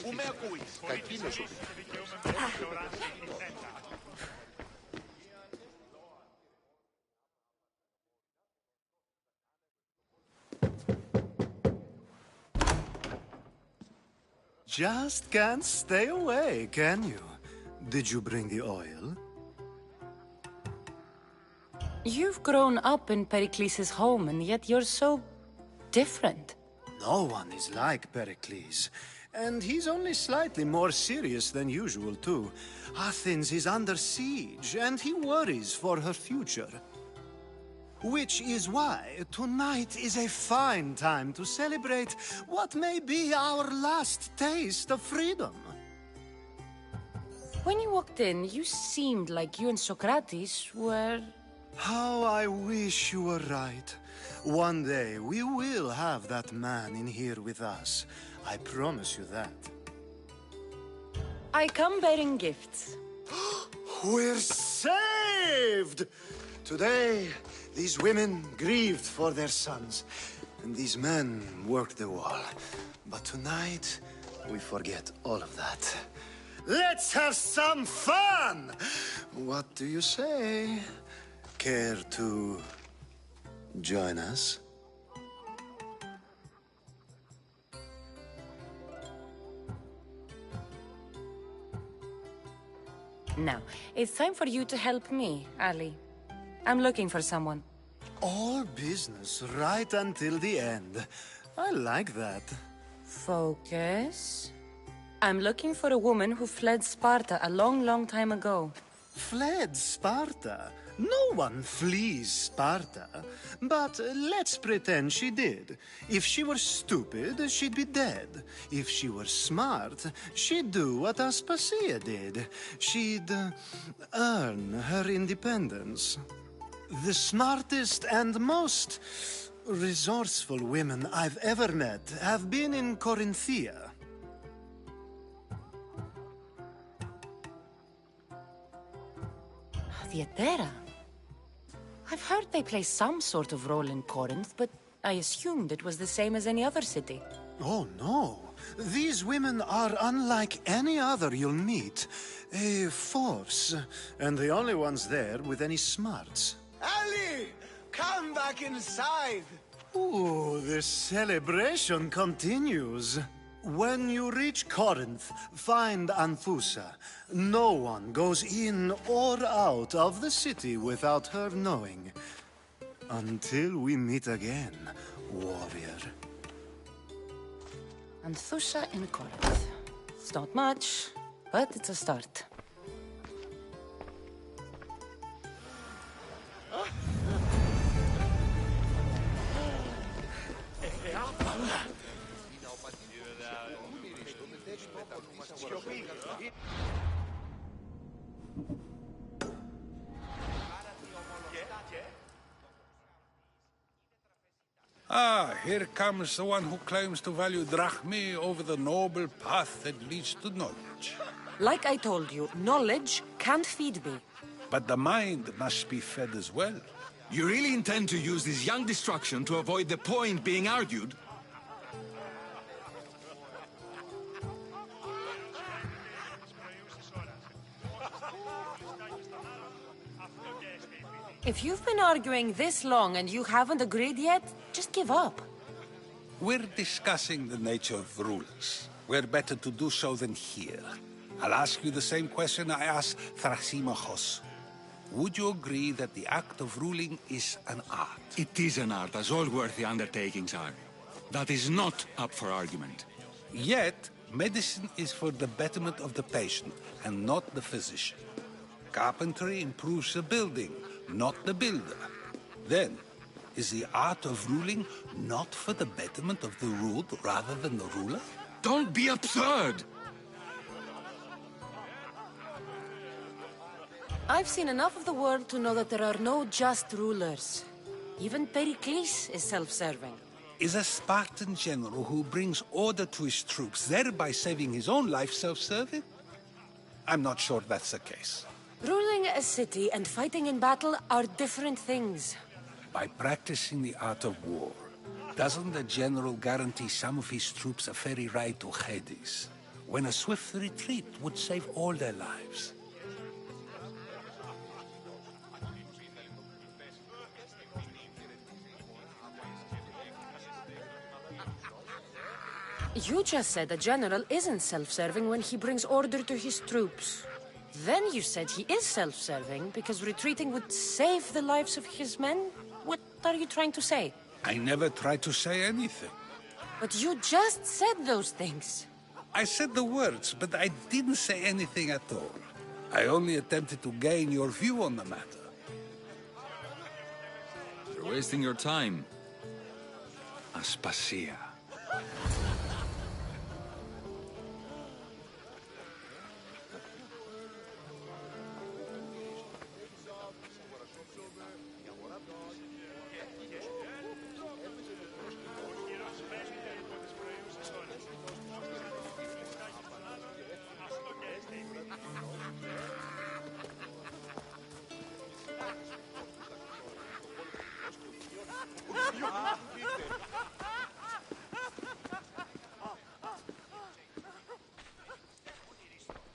Πού με ακούεις? Κακίνος σου. Just can't stay away, can you? Did you bring the oil? You've grown up in Pericles' home, and yet you're so different. No one is like Pericles. And he's only slightly more serious than usual, too. Athens is under siege, and he worries for her future. Which is why tonight is a fine time to celebrate what may be our last taste of freedom. When you walked in, you seemed like you and Socrates were... How I wish you were right. One day we will have that man in here with us. I promise you that. I come bearing gifts. We're saved! Today, these women grieved for their sons, and these men worked the wall. But tonight, we forget all of that. Let's have some fun! What do you say? Care to join us? Now, it's time for you to help me, Ali. I'm looking for someone. All business right until the end. I like that. Focus. I'm looking for a woman who fled Sparta a long, long time ago. Fled Sparta? No one flees Sparta. But let's pretend she did. If she were stupid, she'd be dead. If she were smart, she'd do what Aspasia did. She'd earn her independence. The smartest and most resourceful women I've ever met have been in Corinthia. Theatera? I've heard they play some sort of role in Corinth, but I assumed it was the same as any other city. Oh, no. These women are unlike any other you'll meet. A force, and the only ones there with any smarts. Ali! Come back inside! Ooh, the celebration continues. When you reach Corinth, find Anfusa. No one goes in or out of the city without her knowing. Until we meet again, warrior. Anfusa in Corinth. It's not much, but it's a start. Ah, here comes the one who claims to value drachmae over the noble path that leads to knowledge. Like I told you, knowledge can't feed me. But the mind must be fed as well. You really intend to use this young destruction to avoid the point being argued? If you've been arguing this long and you haven't agreed yet, just give up. We're discussing the nature of rulers. Where better to do so than here? I'll ask you the same question I asked Thrasymachos. Would you agree that the act of ruling is an art? It is an art, as all worthy undertakings are. That is not up for argument. Yet, medicine is for the betterment of the patient, and not the physician. Carpentry improves the building, not the builder. Then, is the art of ruling not for the betterment of the ruled rather than the ruler? Don't be absurd! I've seen enough of the world to know that there are no just rulers. Even Pericles is self-serving. Is a Spartan general who brings order to his troops, thereby saving his own life, self-serving? I'm not sure that's the case. Ruling a city and fighting in battle are different things. By practicing the art of war, doesn't the general guarantee some of his troops a ferry ride to Hades, when a swift retreat would save all their lives? You just said a general isn't self-serving when he brings order to his troops. Then you said he is self-serving because retreating would save the lives of his men? What are you trying to say? I never tried to say anything. But you just said those things. I said the words, but I didn't say anything at all. I only attempted to gain your view on the matter. You're wasting your time. Aspasia.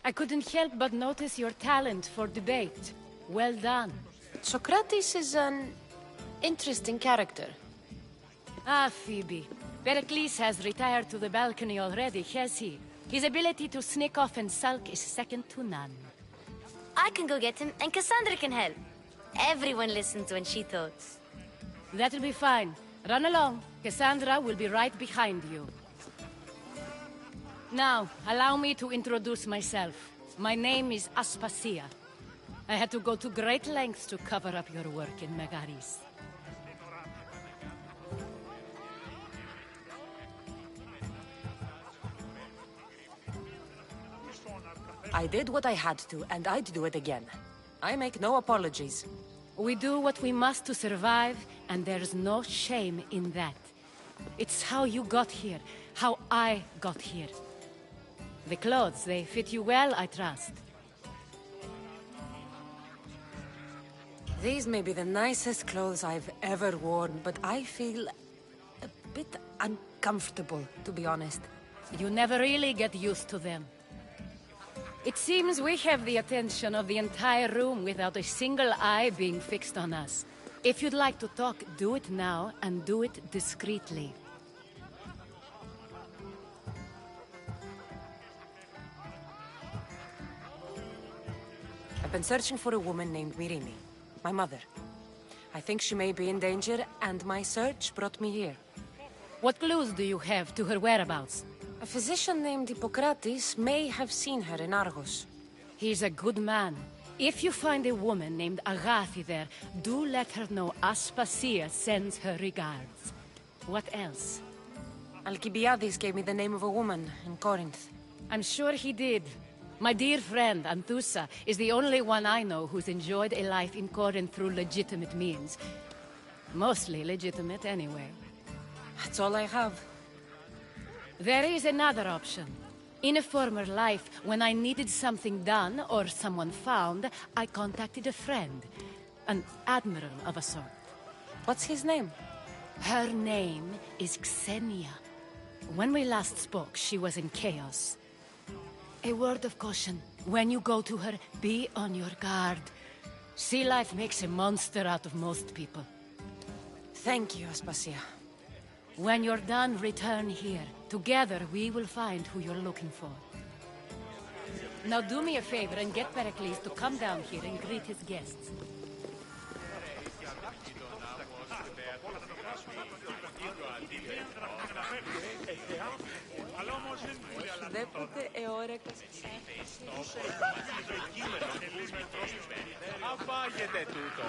I couldn't help but notice your talent for debate. Well done. Socrates is an interesting character. Ah, Phoebe. Pericles has retired to the balcony already, has he? His ability to sneak off and sulk is second to none. I can go get him, and Cassandra can help. Everyone listens when she talks. That'll be fine. Run along. Cassandra will be right behind you. Now, allow me to introduce myself. My name is Aspasia. I had to go to great lengths to cover up your work in Megaris. I did what I had to, and I'd do it again. I make no apologies. We do what we must to survive, and there's no shame in that. It's how you got here, how I got here. The clothes, they fit you well, I trust. These may be the nicest clothes I've ever worn, but I feel a bit uncomfortable, to be honest. You never really get used to them. It seems we have the attention of the entire room without a single eye being fixed on us. If you'd like to talk, do it now, and do it discreetly. I've been searching for a woman named Mirini, my mother. I think she may be in danger, and my search brought me here. What clues do you have to her whereabouts? A physician named Hippocrates may have seen her in Argos. He's a good man. If you find a woman named Agathi there, do let her know Aspasia sends her regards. What else? Alcibiades gave me the name of a woman in Corinth. I'm sure he did. My dear friend, Anthusa, is the only one I know who's enjoyed a life in Corinth through legitimate means. Mostly legitimate, anyway. That's all I have. There is another option. In a former life, when I needed something done or someone found, I contacted a friend. An admiral of a sort. What's his name? Her name is Xenia. When we last spoke, she was in chaos. A word of caution. When you go to her, be on your guard. Sea life makes a monster out of most people. Thank you, Aspasia. When you're done, return here. Together, we will find who you're looking for. Now do me a favor and get Pericles to come down here and greet his guests. Απάγεται τούτο.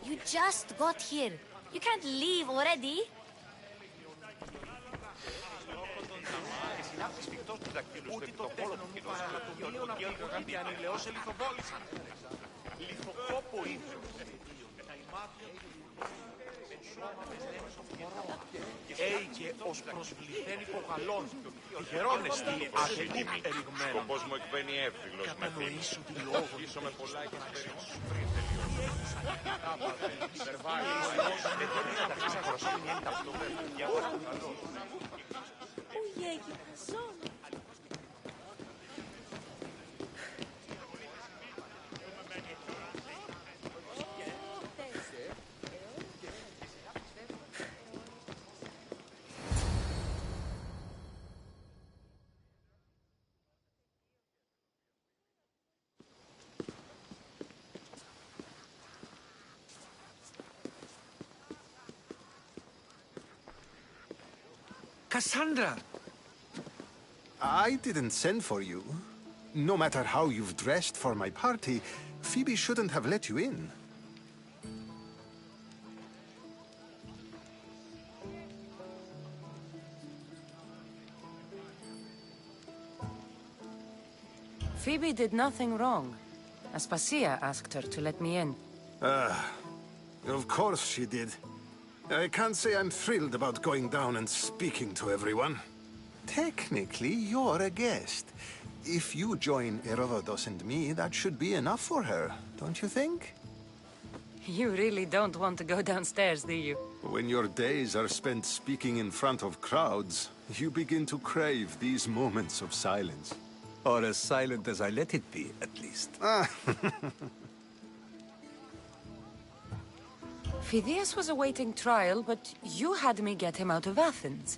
You just got here. You can't leave already. Έικε ως προσβληθέν υπογαλών. Τυχερόν εστί ατελή ερηγμένο. Σκοπός μου εκβαίνει εύφυλος με Κατανοήσου τη λόγο. Ίσομαι πολλά και σπέρις. Cassandra! I didn't send for you. No matter how you've dressed for my party, Phoebe shouldn't have let you in. Phoebe did nothing wrong. Aspasia asked her to let me in. Of course she did. I can't say I'm thrilled about going down and speaking to everyone. Technically, you're a guest. If you join Herodotus and me, that should be enough for her, don't you think? You really don't want to go downstairs, do you? When your days are spent speaking in front of crowds, you begin to crave these moments of silence. Or as silent as I let it be, at least. Phidias was awaiting trial, but you had me get him out of Athens.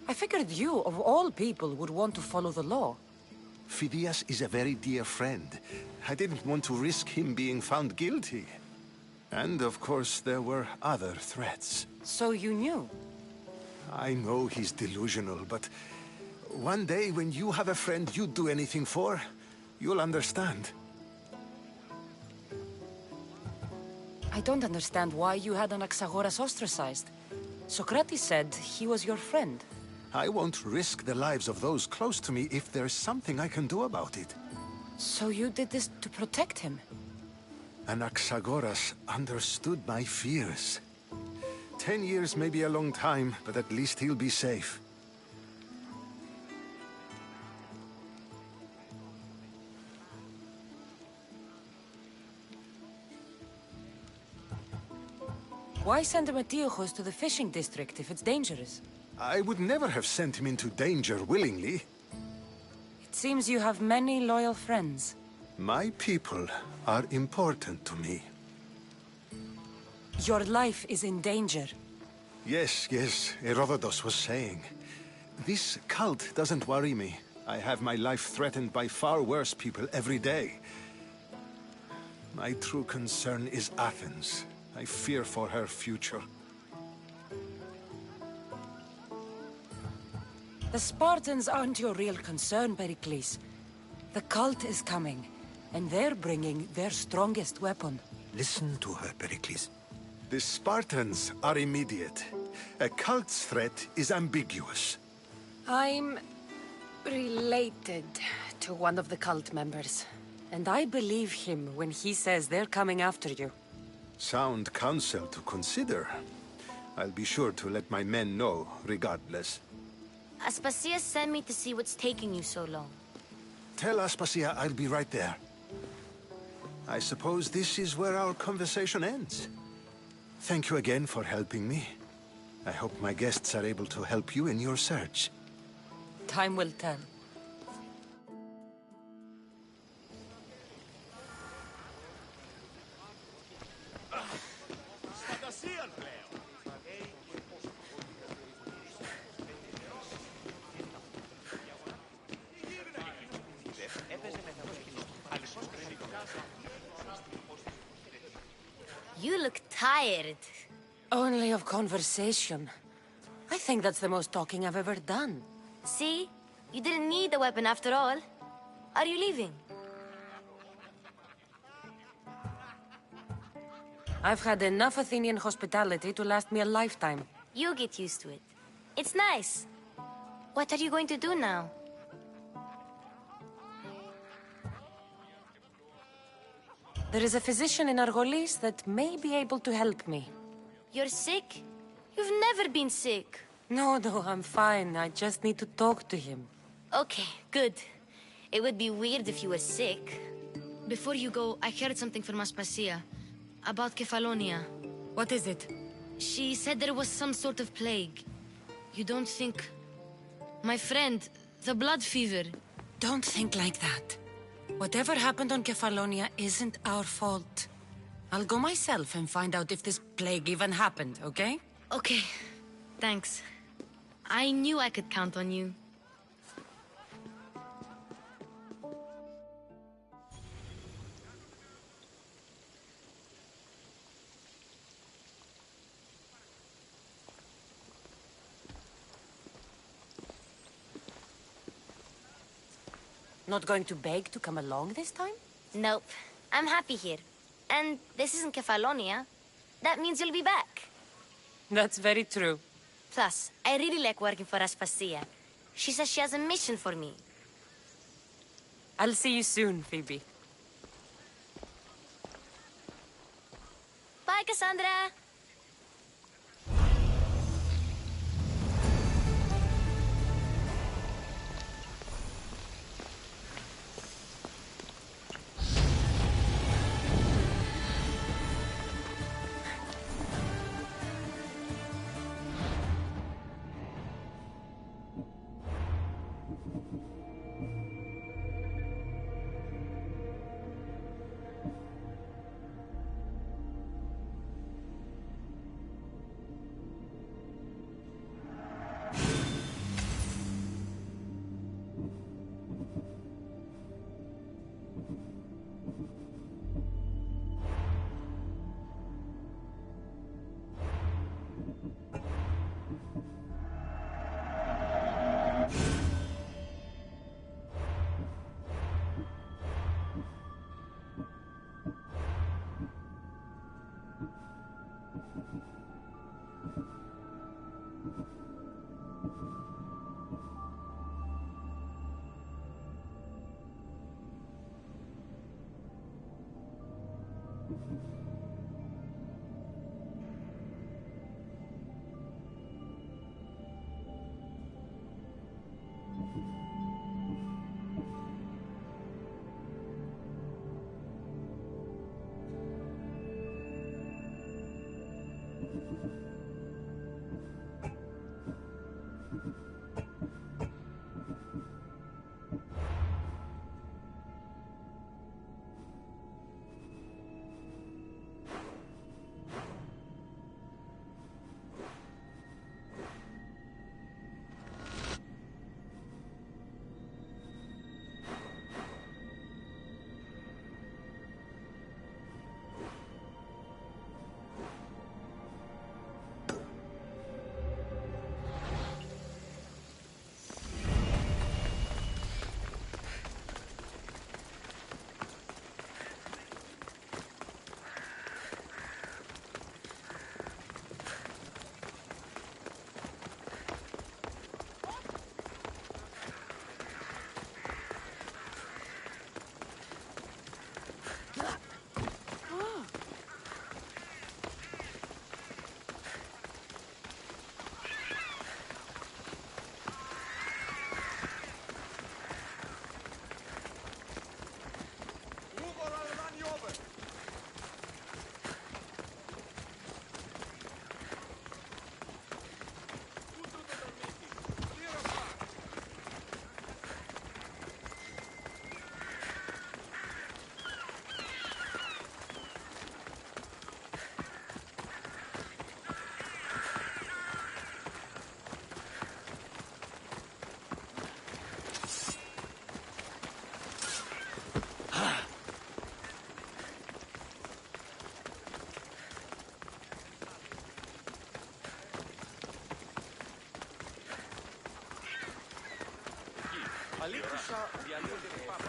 I figured you, of all people, would want to follow the law. Phidias is a very dear friend. I didn't want to risk him being found guilty. And, of course, there were other threats. So you knew? I know he's delusional, but one day when you have a friend you'd do anything for, you'll understand. I don't understand why you had Anaxagoras ostracized. Socrates said he was your friend. I won't risk the lives of those close to me if there's something I can do about it. So you did this to protect him? Anaxagoras understood my fears. 10 years may be a long time, but at least he'll be safe. Why send Metiochos to the fishing district if it's dangerous? I would never have sent him into danger willingly. It seems you have many loyal friends. My people are important to me. Your life is in danger. Yes, Herodotus was saying. This cult doesn't worry me. I have my life threatened by far worse people every day. My true concern is Athens. I fear for her future. The Spartans aren't your real concern, Pericles. The cult is coming, and they're bringing their strongest weapon. Listen to her, Pericles. The Spartans are immediate. A cult's threat is ambiguous. I'm related to one of the cult members, and I believe him when he says they're coming after you. Sound counsel to consider. I'll be sure to let my men know, regardless. Aspasia sent me to see what's taking you so long. Tell Aspasia I'll be right there. I suppose this is where our conversation ends. Thank you again for helping me. I hope my guests are able to help you in your search. Time will tell. You look tired. Only of conversation. I think that's the most talking I've ever done. See? You didn't need the weapon after all. Are you leaving? I've had enough Athenian hospitality to last me a lifetime. You get used to it. It's nice. What are you going to do now? There is a physician in Argolis that may be able to help me. You're sick? You've never been sick. No, I'm fine. I just need to talk to him. Okay, good. It would be weird if you were sick. Before you go, I heard something from Aspasia. About Kefalonia. What is it? She said there was some sort of plague. You don't think... My friend, the blood fever. Don't think like that. Whatever happened on Kefalonia isn't our fault. I'll go myself and find out if this plague even happened, okay? Okay. Thanks. I knew I could count on you. Not going to beg to come along this time? Nope. I'm happy here. And this isn't Kefalonia. That means you'll be back. That's very true. Plus, I really like working for Aspasia. She says she has a mission for me. I'll see you soon, Phoebe. Bye, Cassandra! Αλήθουσα διαλύεται πάνω.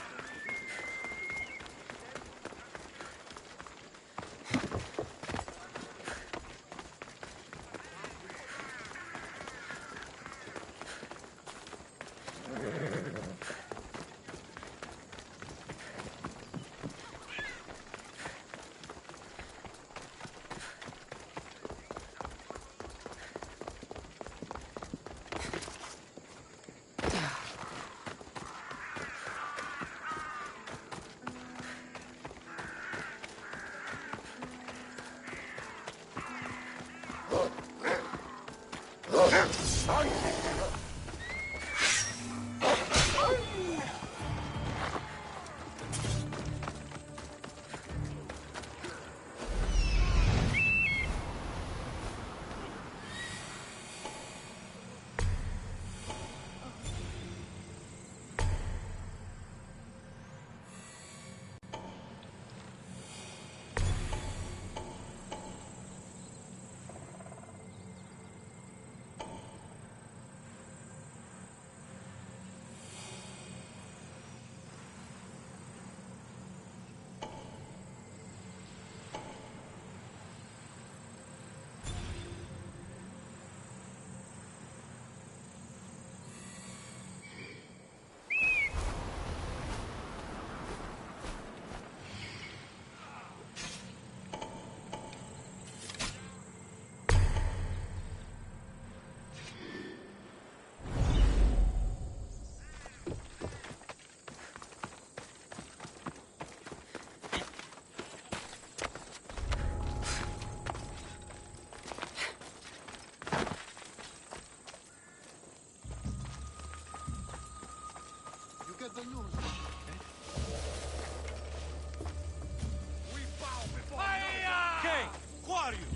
Get the news. We bow before you. Hey, who are you?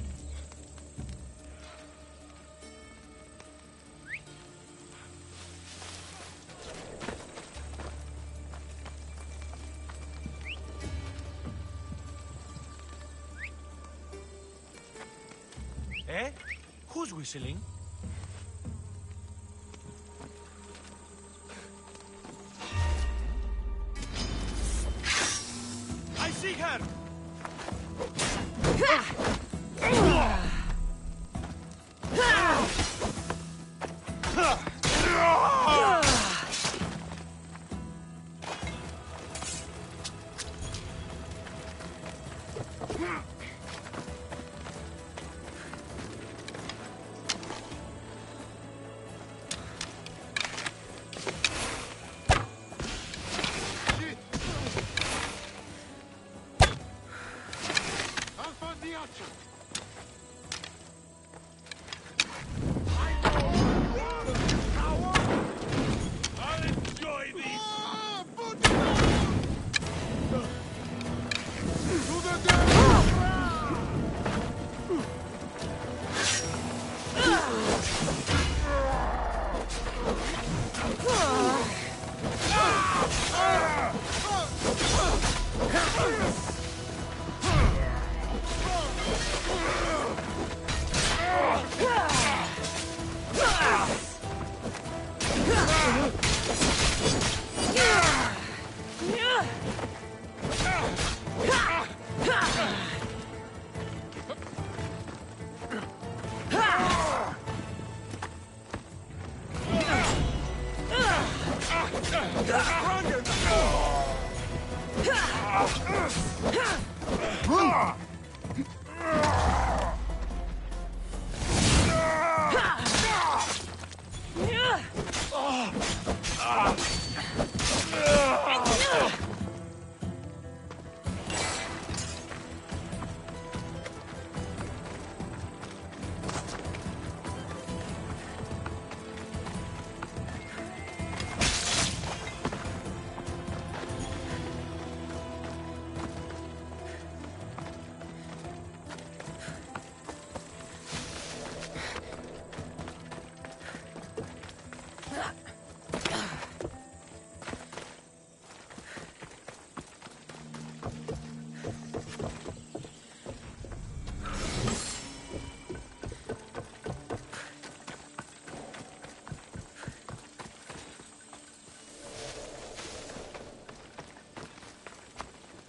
Eh? Who's whistling? I see her!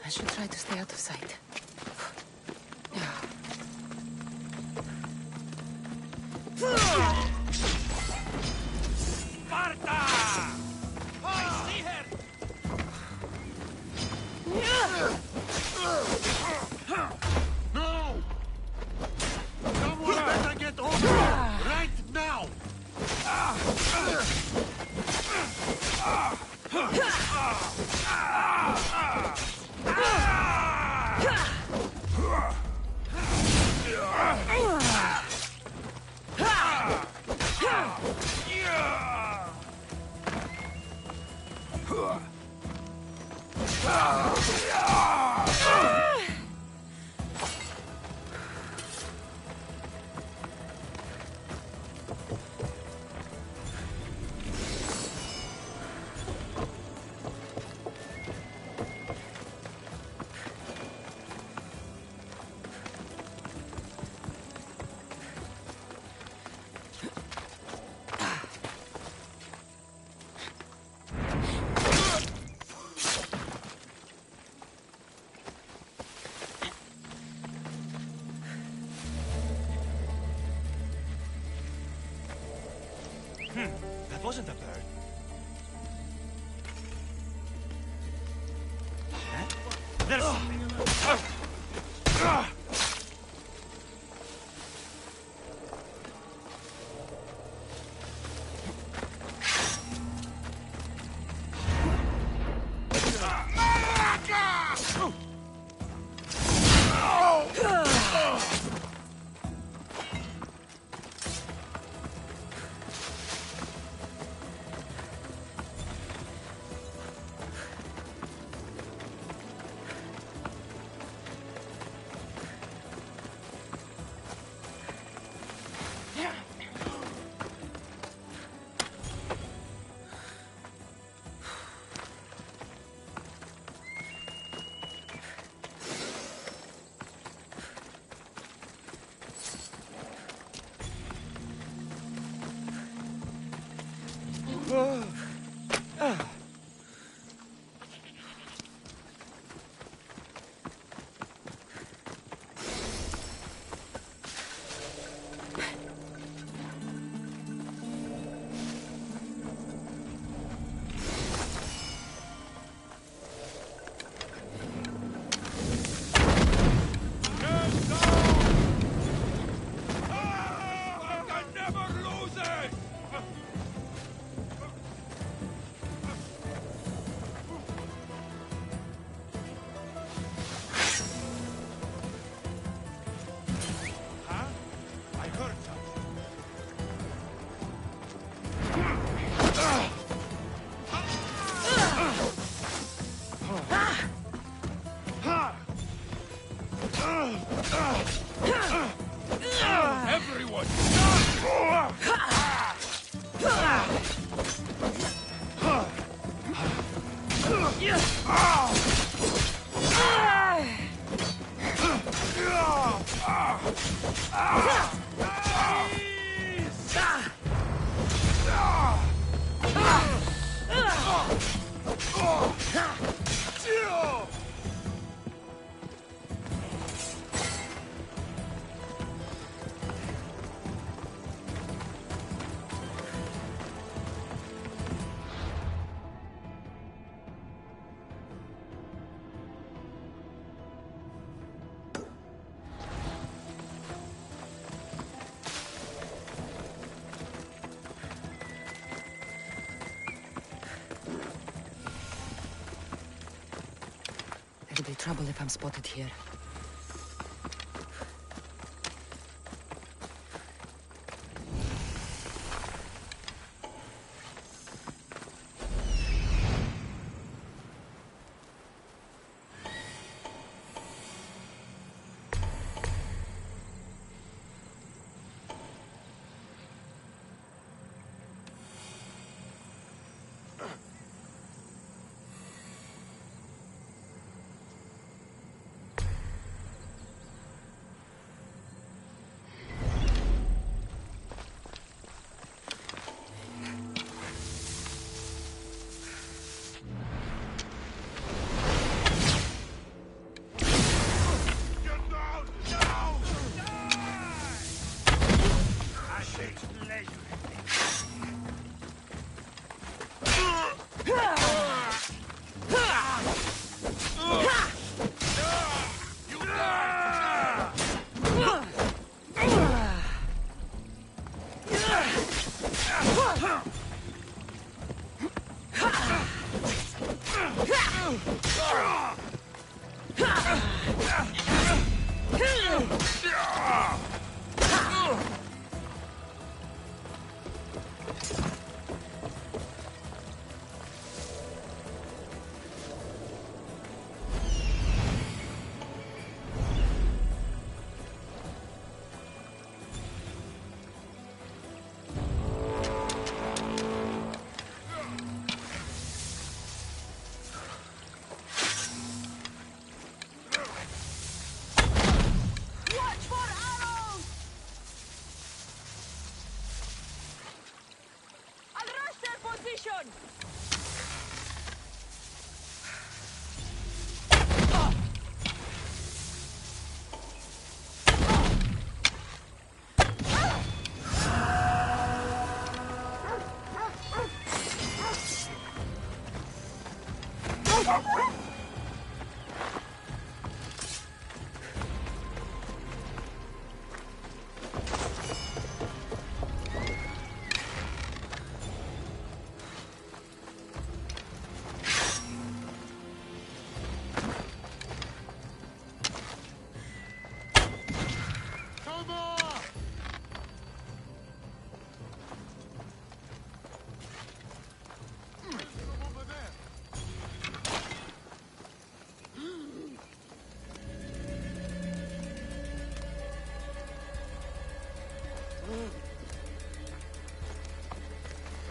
I should try to stay out of sight. Sparta! I see her! No! Someone better get over here right now! That wasn't a bird. Huh? There's something. Everyone! There'll be trouble if I'm spotted here.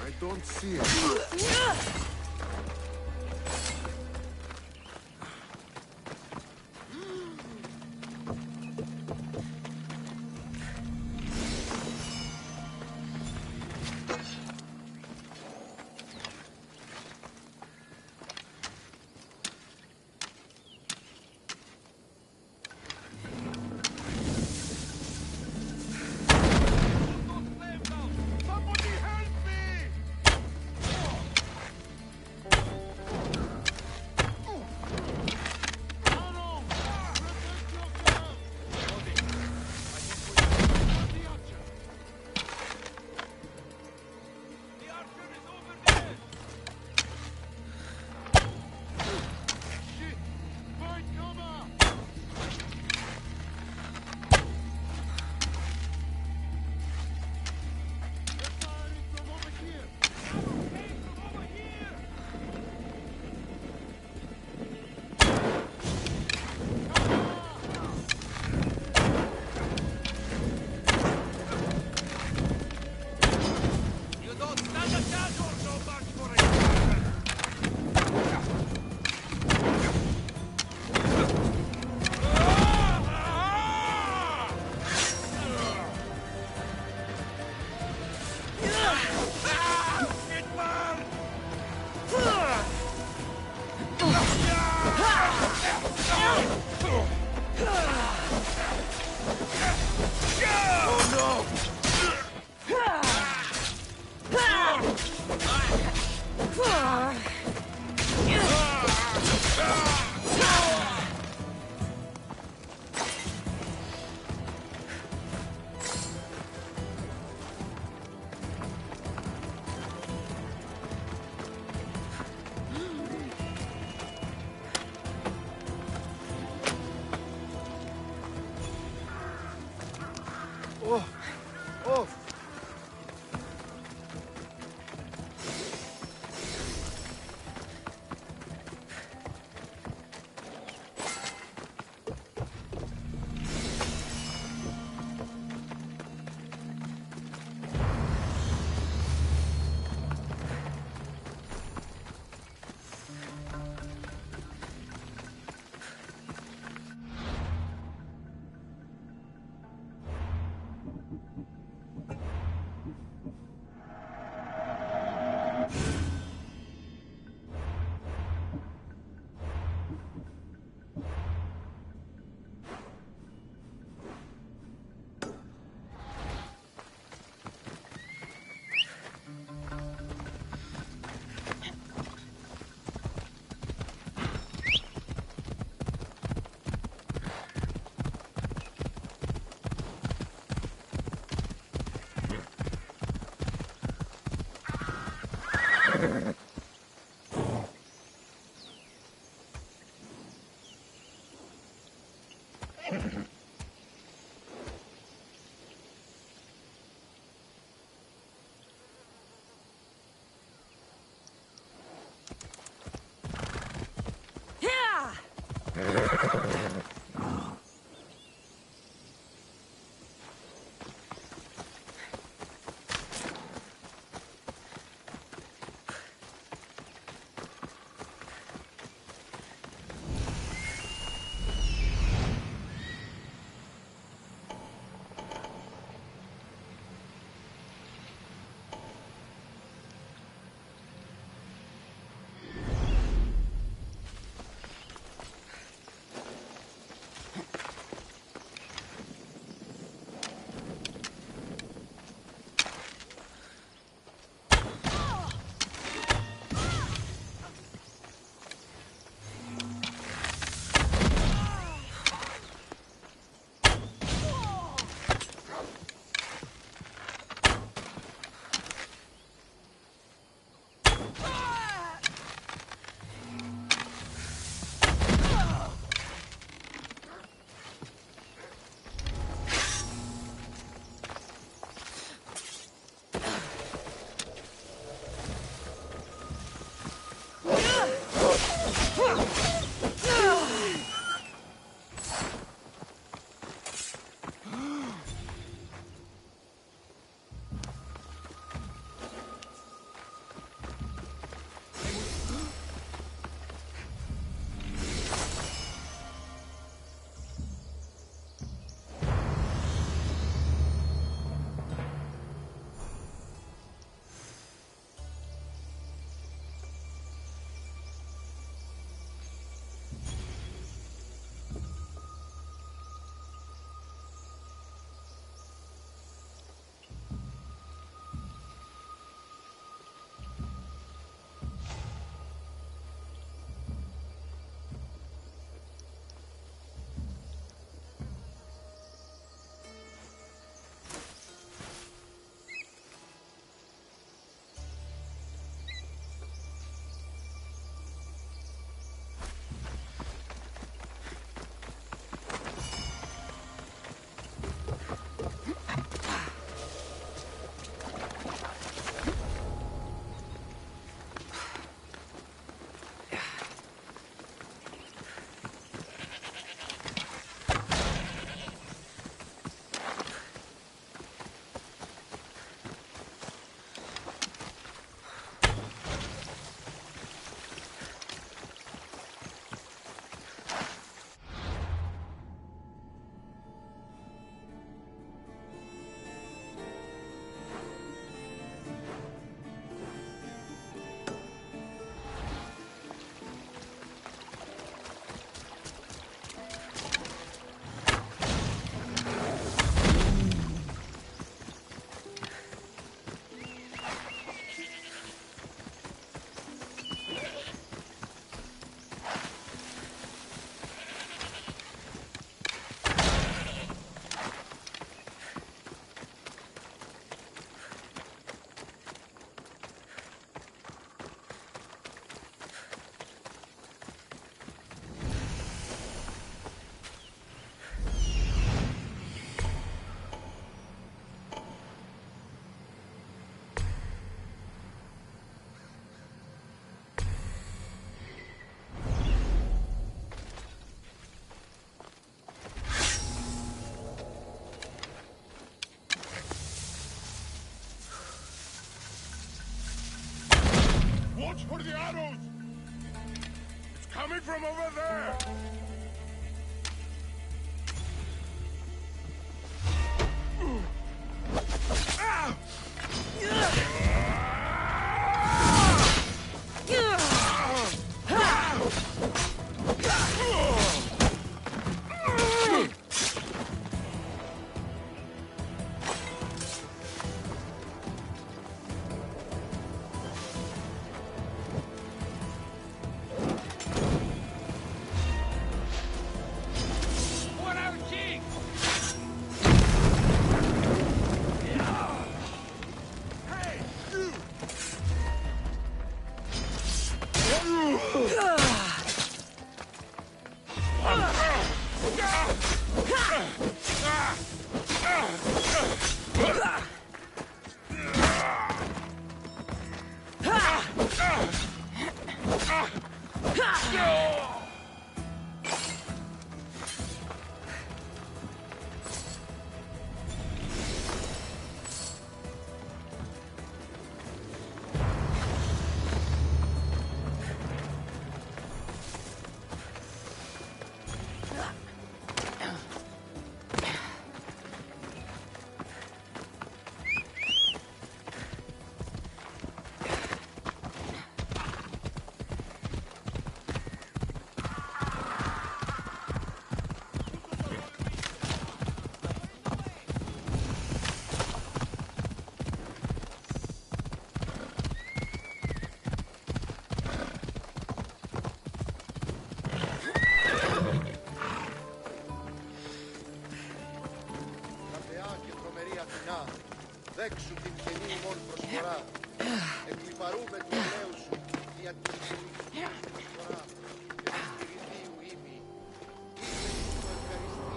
I don't see it. for the arrows! It's coming from over there! Δέξου την καινή ημών προσφορά. Εκλιπαρούμε του ελέου σου δια την καινή προσφορά. Και της πυρηνίου ήμι. Ήμι σου ευχαριστήσεις.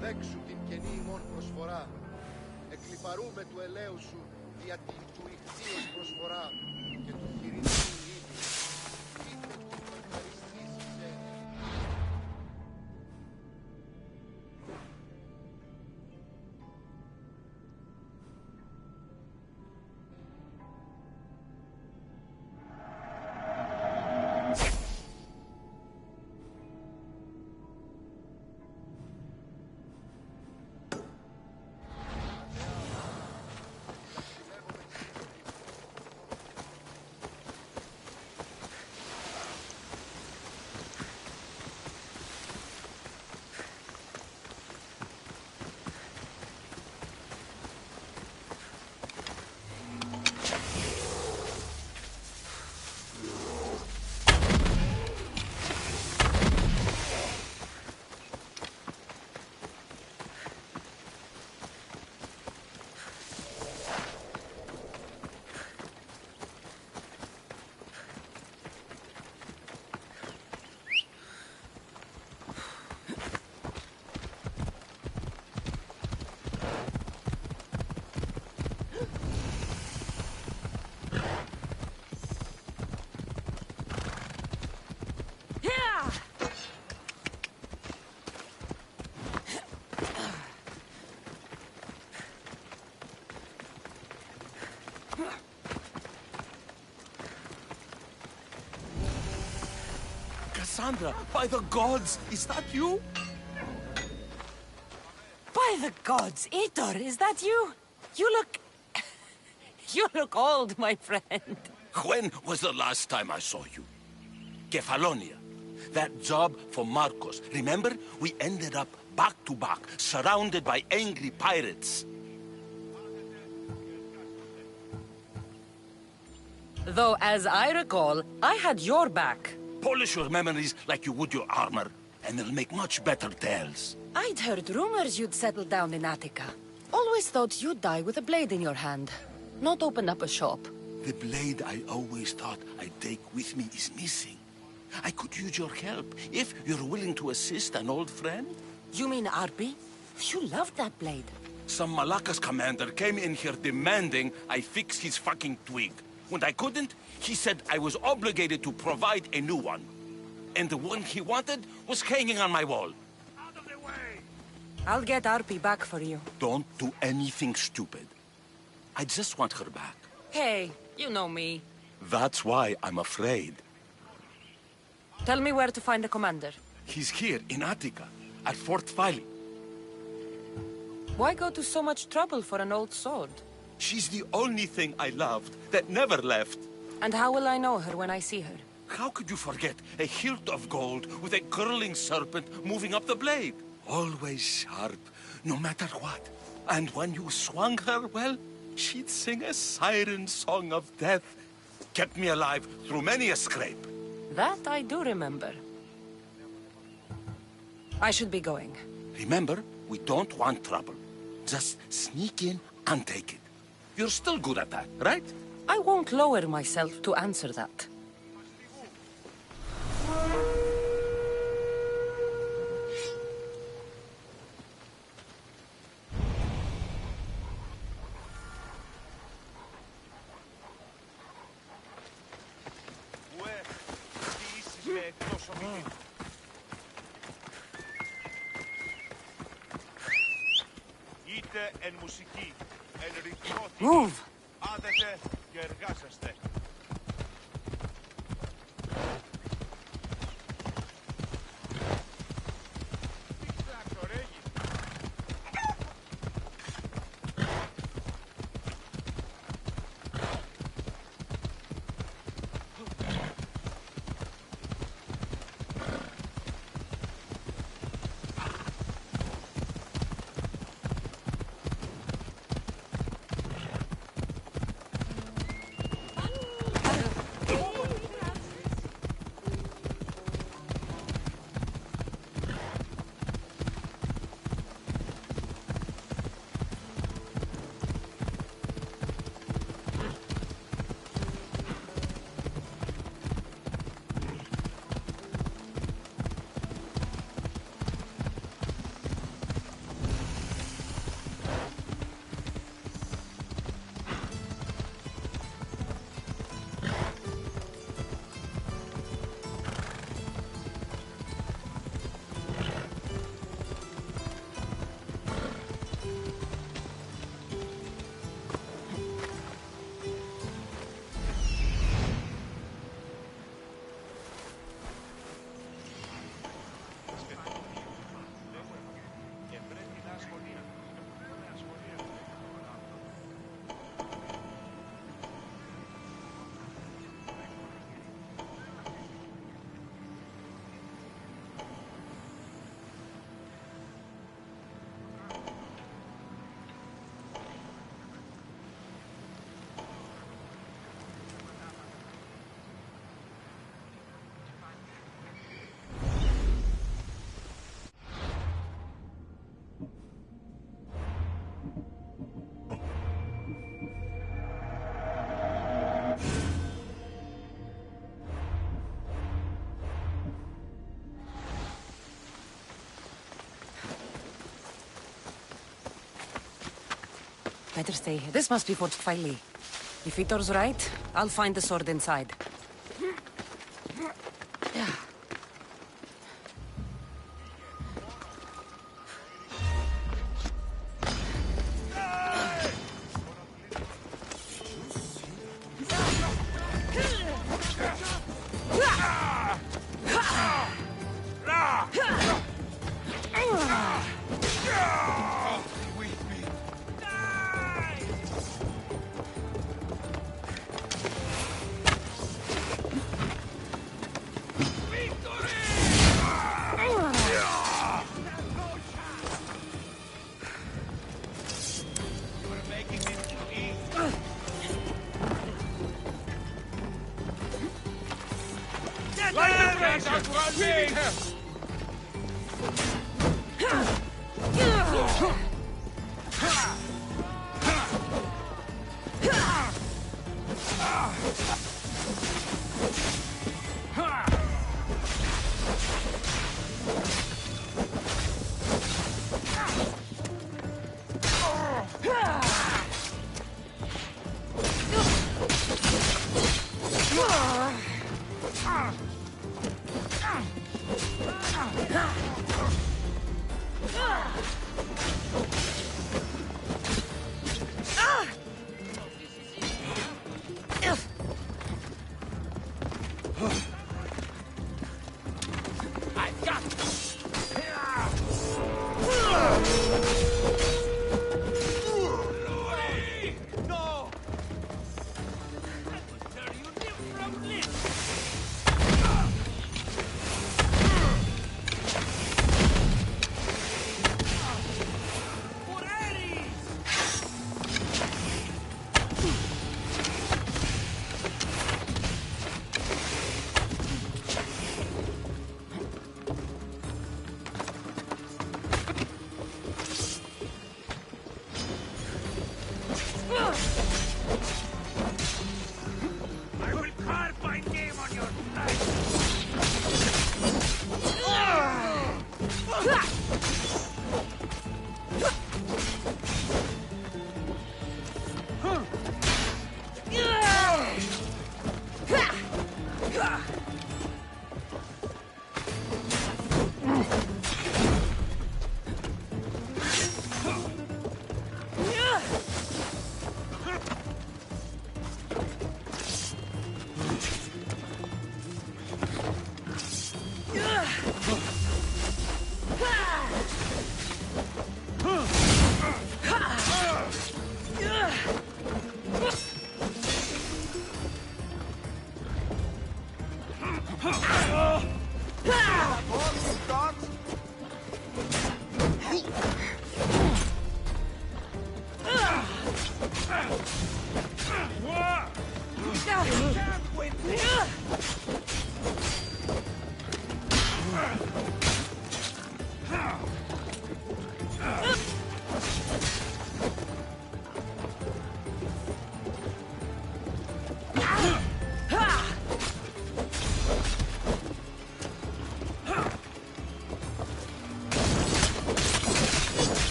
Δέξου την καινή ημών προσφορά. Εκλιπαρούμε του ελέου σου δια την του ηχθείος προσφορά και του χειρινίου ήμι. Είτε του ευχαριστήσεις. Cassandra, by the gods, is that you? By the gods, Aitor, is that you? You look... You look old, my friend. When was the last time I saw you? Kefalonia. That job for Marcos. Remember? We ended up back to back, surrounded by angry pirates. Though, as I recall, I had your back. Polish your memories like you would your armor, and they'll make much better tales. I'd heard rumors you'd settle down in Attica. Always thought you'd die with a blade in your hand, not open up a shop. The blade I always thought I'd take with me is missing. I could use your help, if you're willing to assist an old friend. You mean Arpi? You loved that blade. Some Malakas commander came in here demanding I fix his fucking twig. When I couldn't, he said I was obligated to provide a new one. And the one he wanted was hanging on my wall. I'll get Arpi back for you. Don't do anything stupid. I just want her back. Hey, you know me. That's why I'm afraid. Tell me where to find the commander. He's here in Attica, at Fort Phili. Why go to so much trouble for an old sword? She's the only thing I loved that never left. And how will I know her when I see her? How could you forget a hilt of gold with a curling serpent moving up the blade? Always sharp, no matter what. And when you swung her, well, she'd sing a siren song of death. Kept me alive through many a scrape. That I do remember. I should be going. Remember, we don't want trouble. Just sneak in and take it. You're still good at that, right? I won't lower myself to answer that. Move! Άδετε και εργάσαστε. Better stay here. This must be Fort Phili. If Vitor's right, I'll find the sword inside.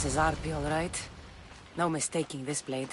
This is Arpi, all right. No mistaking this blade.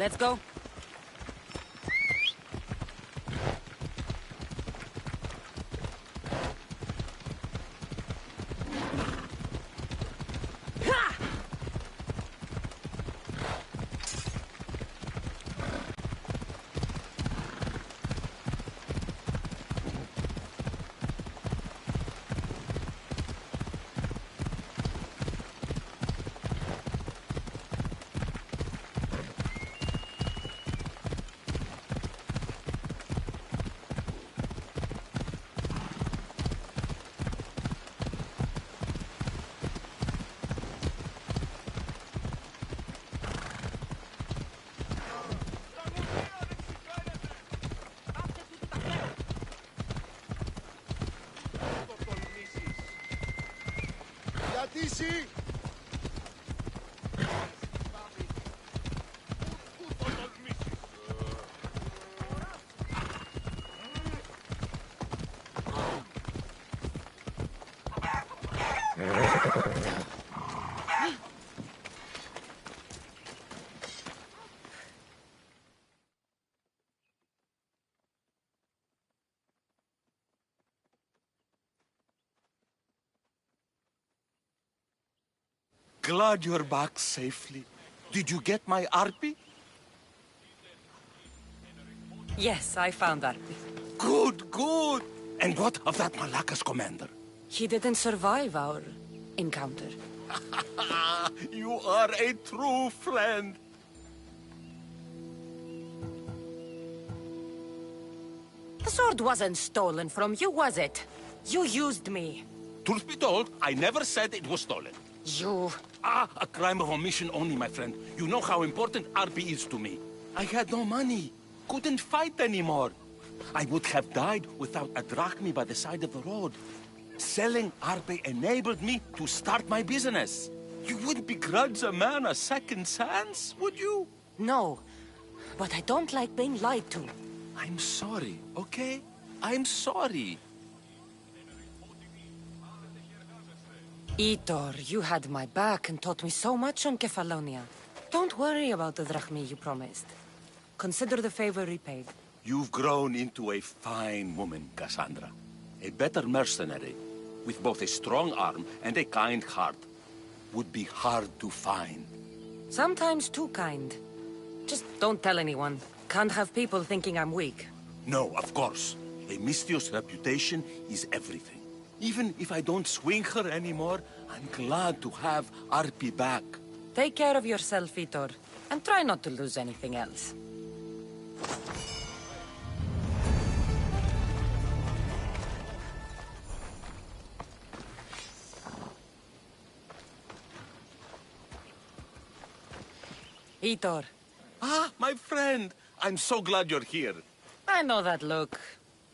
Let's go. Odyssey! Glad you're back safely. Did you get my Arpi? Yes, I found Arpi. Good, good. And what of that Malacca's commander? He didn't survive our encounter. You are a true friend. The sword wasn't stolen from you, was it? You used me. Truth be told, I never said it was stolen. You... A crime of omission only, my friend. You know how important Arpi is to me. I had no money. Couldn't fight anymore. I would have died without a drachmi by the side of the road. Selling Arpi enabled me to start my business. You wouldn't begrudge a man a second chance, would you? No, but I don't like being lied to. I'm sorry, okay? I'm sorry. Itor, you had my back and taught me so much on Kefalonia. Don't worry about the drachmi you promised. Consider the favor repaid. You've grown into a fine woman, Cassandra. A better mercenary, with both a strong arm and a kind heart, would be hard to find. Sometimes too kind. Just don't tell anyone. Can't have people thinking I'm weak. No, of course. A Misthios reputation is everything. Even if I don't swing her anymore, I'm glad to have Arpi back. Take care of yourself, Itor, and try not to lose anything else. Itor. Ah, my friend. I'm so glad you're here. I know that look.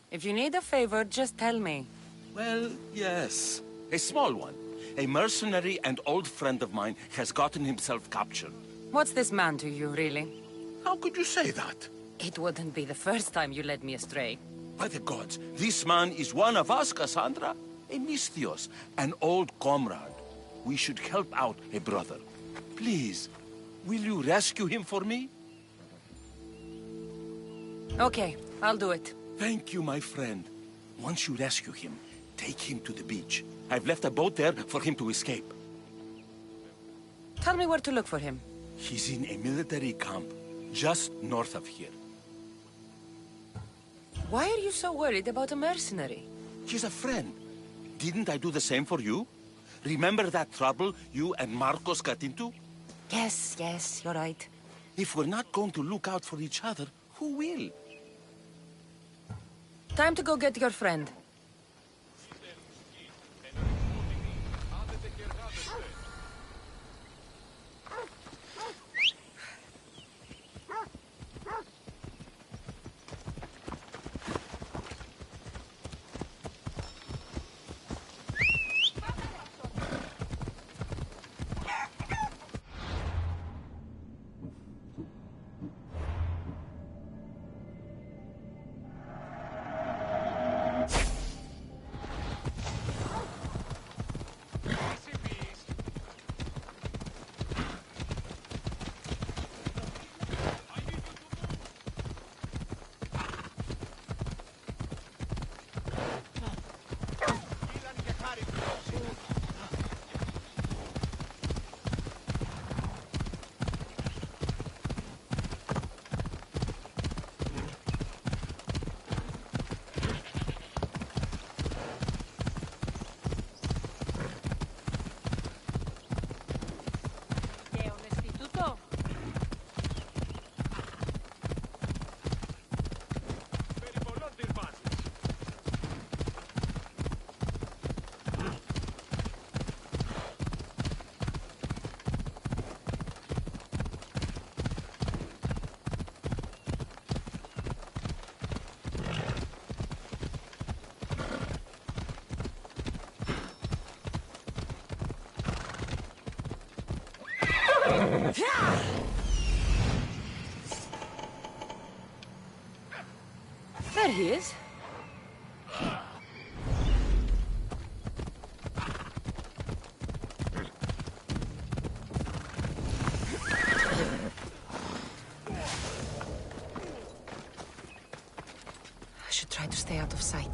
If you need a favor, just tell me. Well, yes. A small one. A mercenary and old friend of mine has gotten himself captured. What's this man to you, really? How could you say that? It wouldn't be the first time you led me astray. By the gods, this man is one of us, Cassandra. A Misthios, an old comrade. We should help out a brother. Please, will you rescue him for me? Okay, I'll do it. Thank you, my friend. Once you rescue him, take him to the beach. I've left a boat there for him to escape. Tell me where to look for him. He's in a military camp, just north of here. Why are you so worried about a mercenary? He's a friend. Didn't I do the same for you? Remember that trouble you and Marcos got into? Yes, you're right. If we're not going to look out for each other, who will? Time to go get your friend. There he is. I should try to stay out of sight.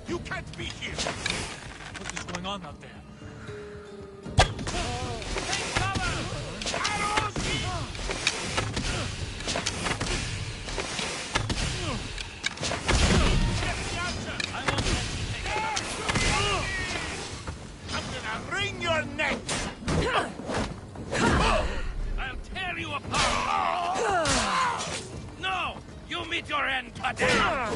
You can't be here! What is going on out there? Wring your neck! I'll tear you apart! No! You meet your end today!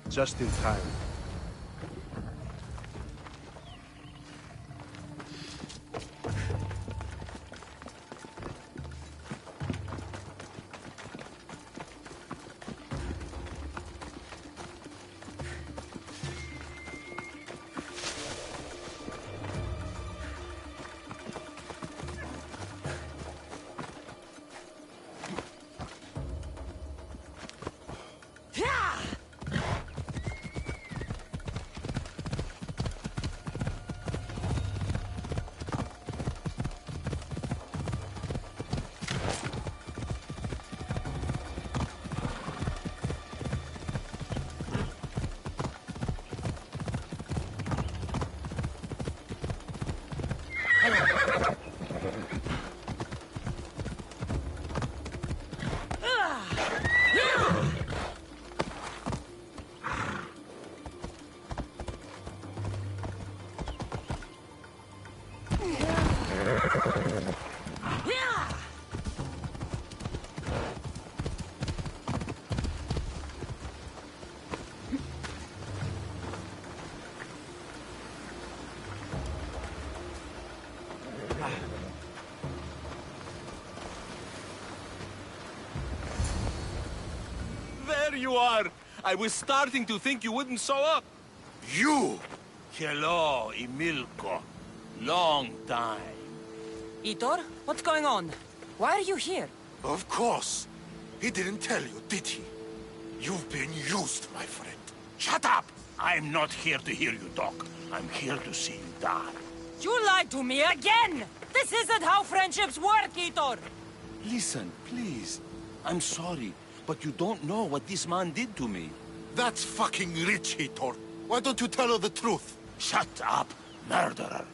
Just in time. There you are! I was starting to think you wouldn't show up. You! Hello, Emilko. Long time. Itor, what's going on? Why are you here? Of course. He didn't tell you, did he? You've been used, my friend. Shut up! I'm not here to hear you talk. I'm here to see you die. You lied to me again! This isn't how friendships work, Itor! Listen, please. I'm sorry, but you don't know what this man did to me. That's fucking rich, Hitor. Why don't you tell her the truth? Shut up, murderer.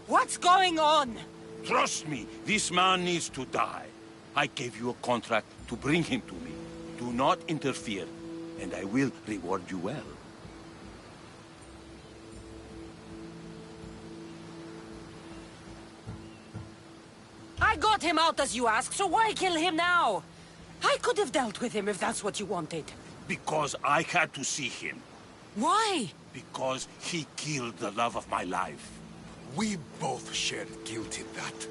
What's going on? Trust me, this man needs to die. I gave you a contract to bring him to me. Do not interfere, and I will reward you well. I got him out as you asked, so why kill him now? I could have dealt with him if that's what you wanted. Because I had to see him. Why? Because he killed the love of my life. We both shared guilt in that.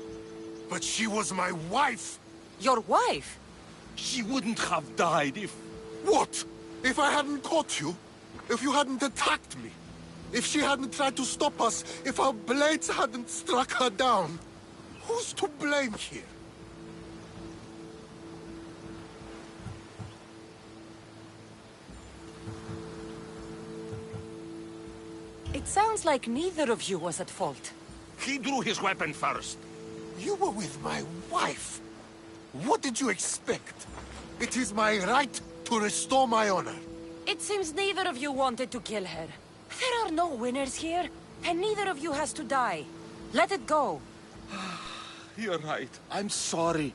But she was my wife! Your wife? She wouldn't have died if... What? If I hadn't caught you? If you hadn't attacked me? If she hadn't tried to stop us? If our blades hadn't struck her down? Who's to blame here? It sounds like neither of you was at fault. He drew his weapon first. You were with my wife. What did you expect? It is my right to restore my honor. It seems neither of you wanted to kill her. There are no winners here, and neither of you has to die. Let it go. You're right. I'm sorry.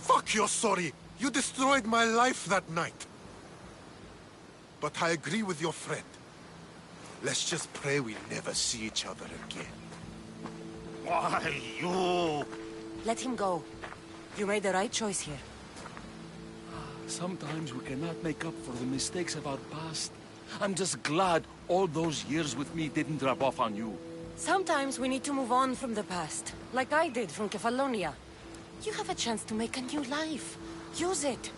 Fuck your sorry. You destroyed my life that night. But I agree with your friend. Let's just pray we never see each other again. Why, you... Let him go. You made the right choice here. Sometimes we cannot make up for the mistakes of our past. I'm just glad all those years with me didn't rub off on you. Sometimes we need to move on from the past, like I did from Kefalonia. You have a chance to make a new life. Use it.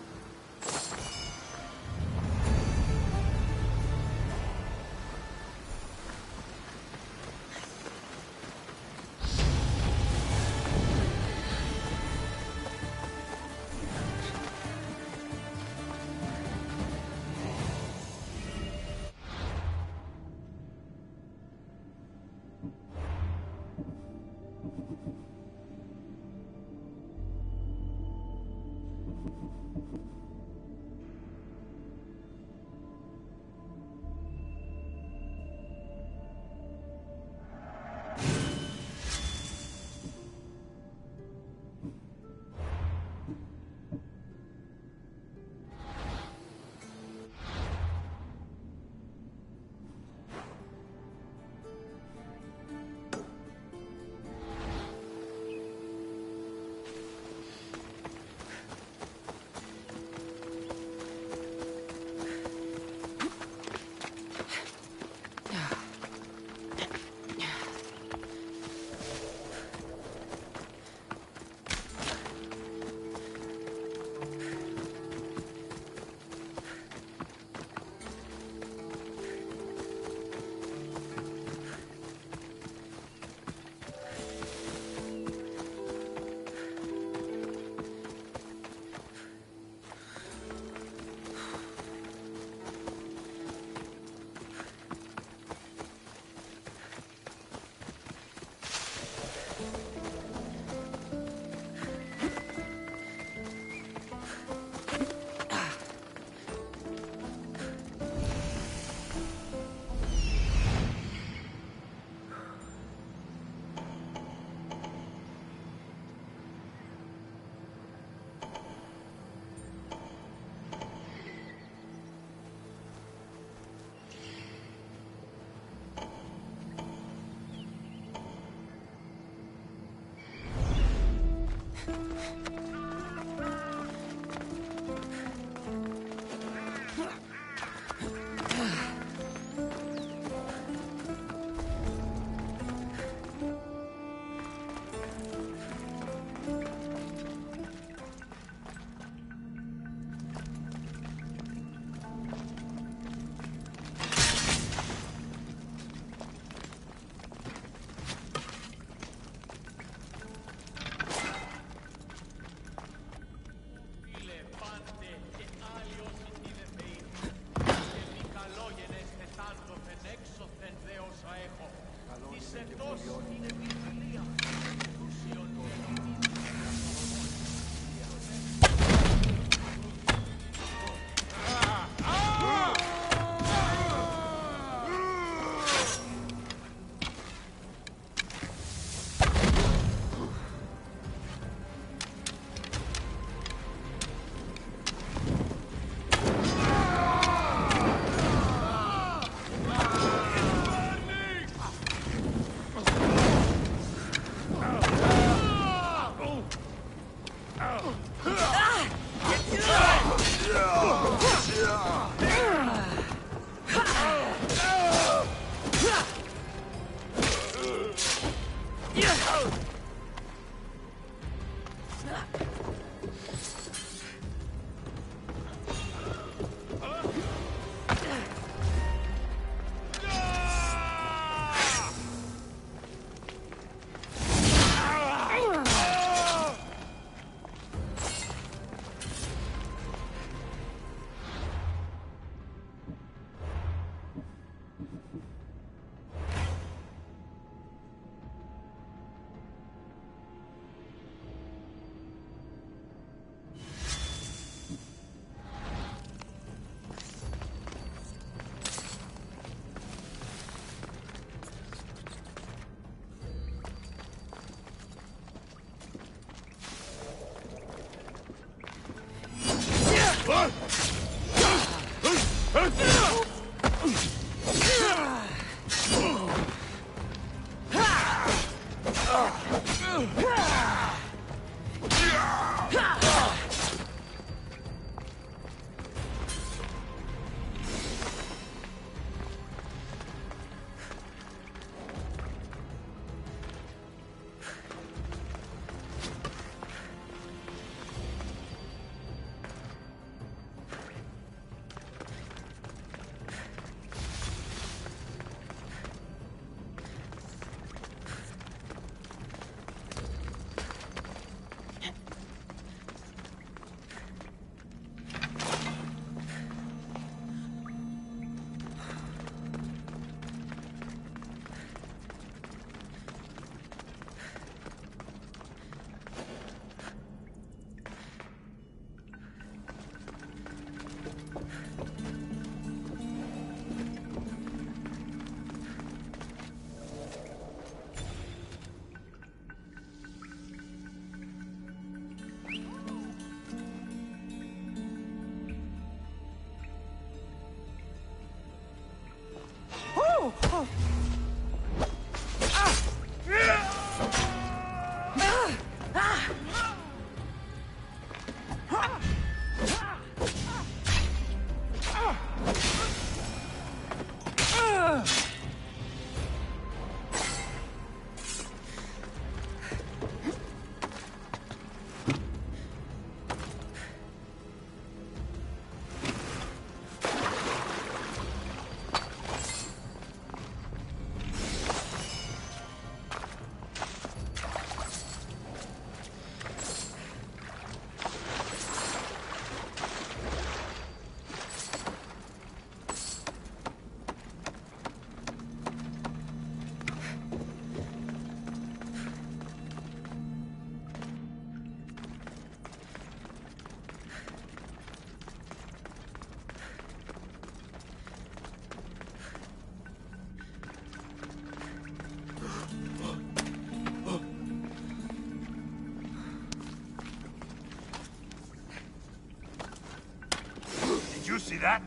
Did you see that?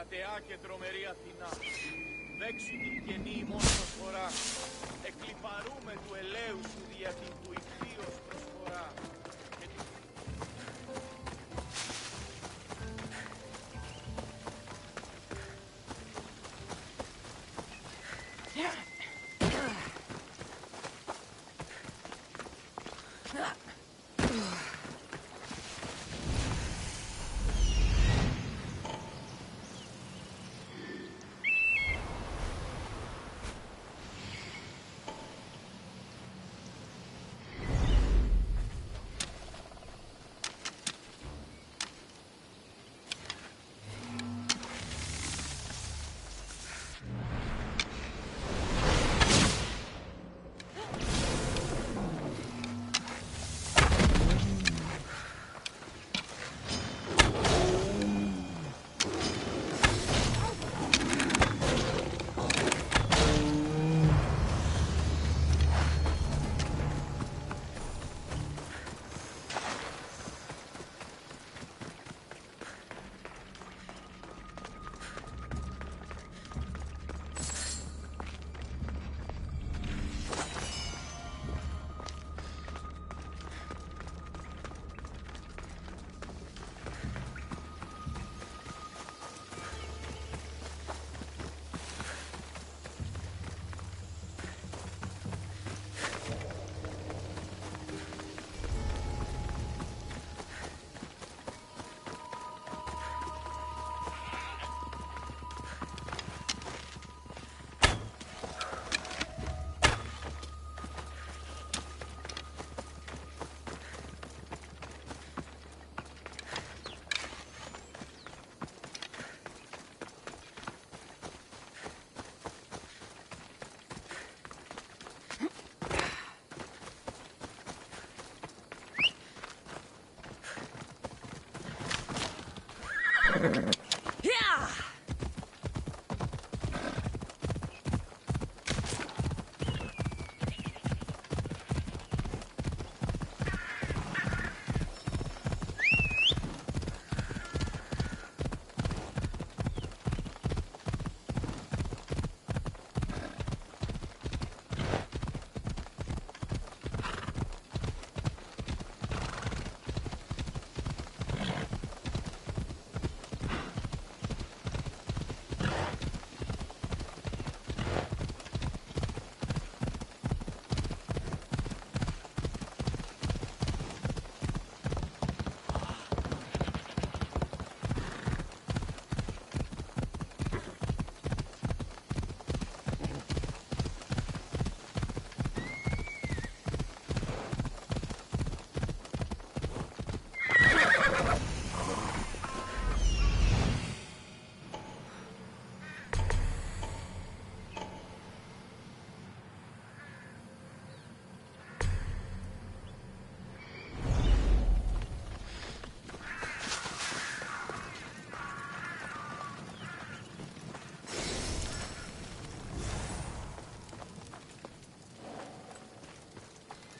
Ματεά και τρομερή Αθηνά, δέξου την καινή ημών προσφορά, εκλιπαρούμε του ελέου σου δια την του ηχθείος προσφορά.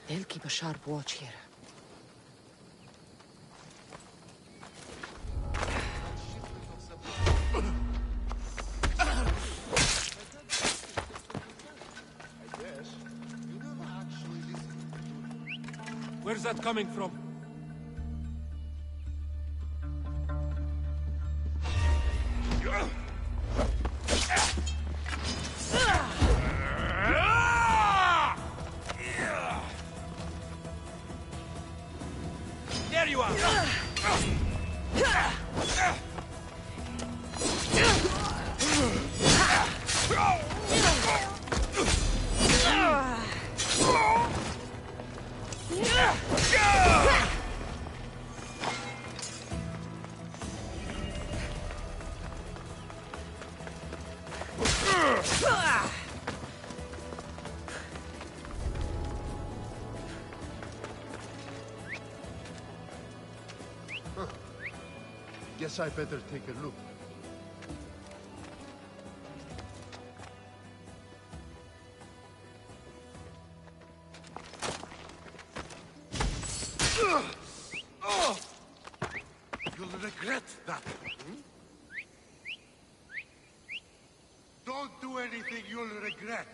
They'll keep a sharp watch here. Where's that coming from? There you are! Guess I better take a look. You'll regret that. Don't do anything you'll regret.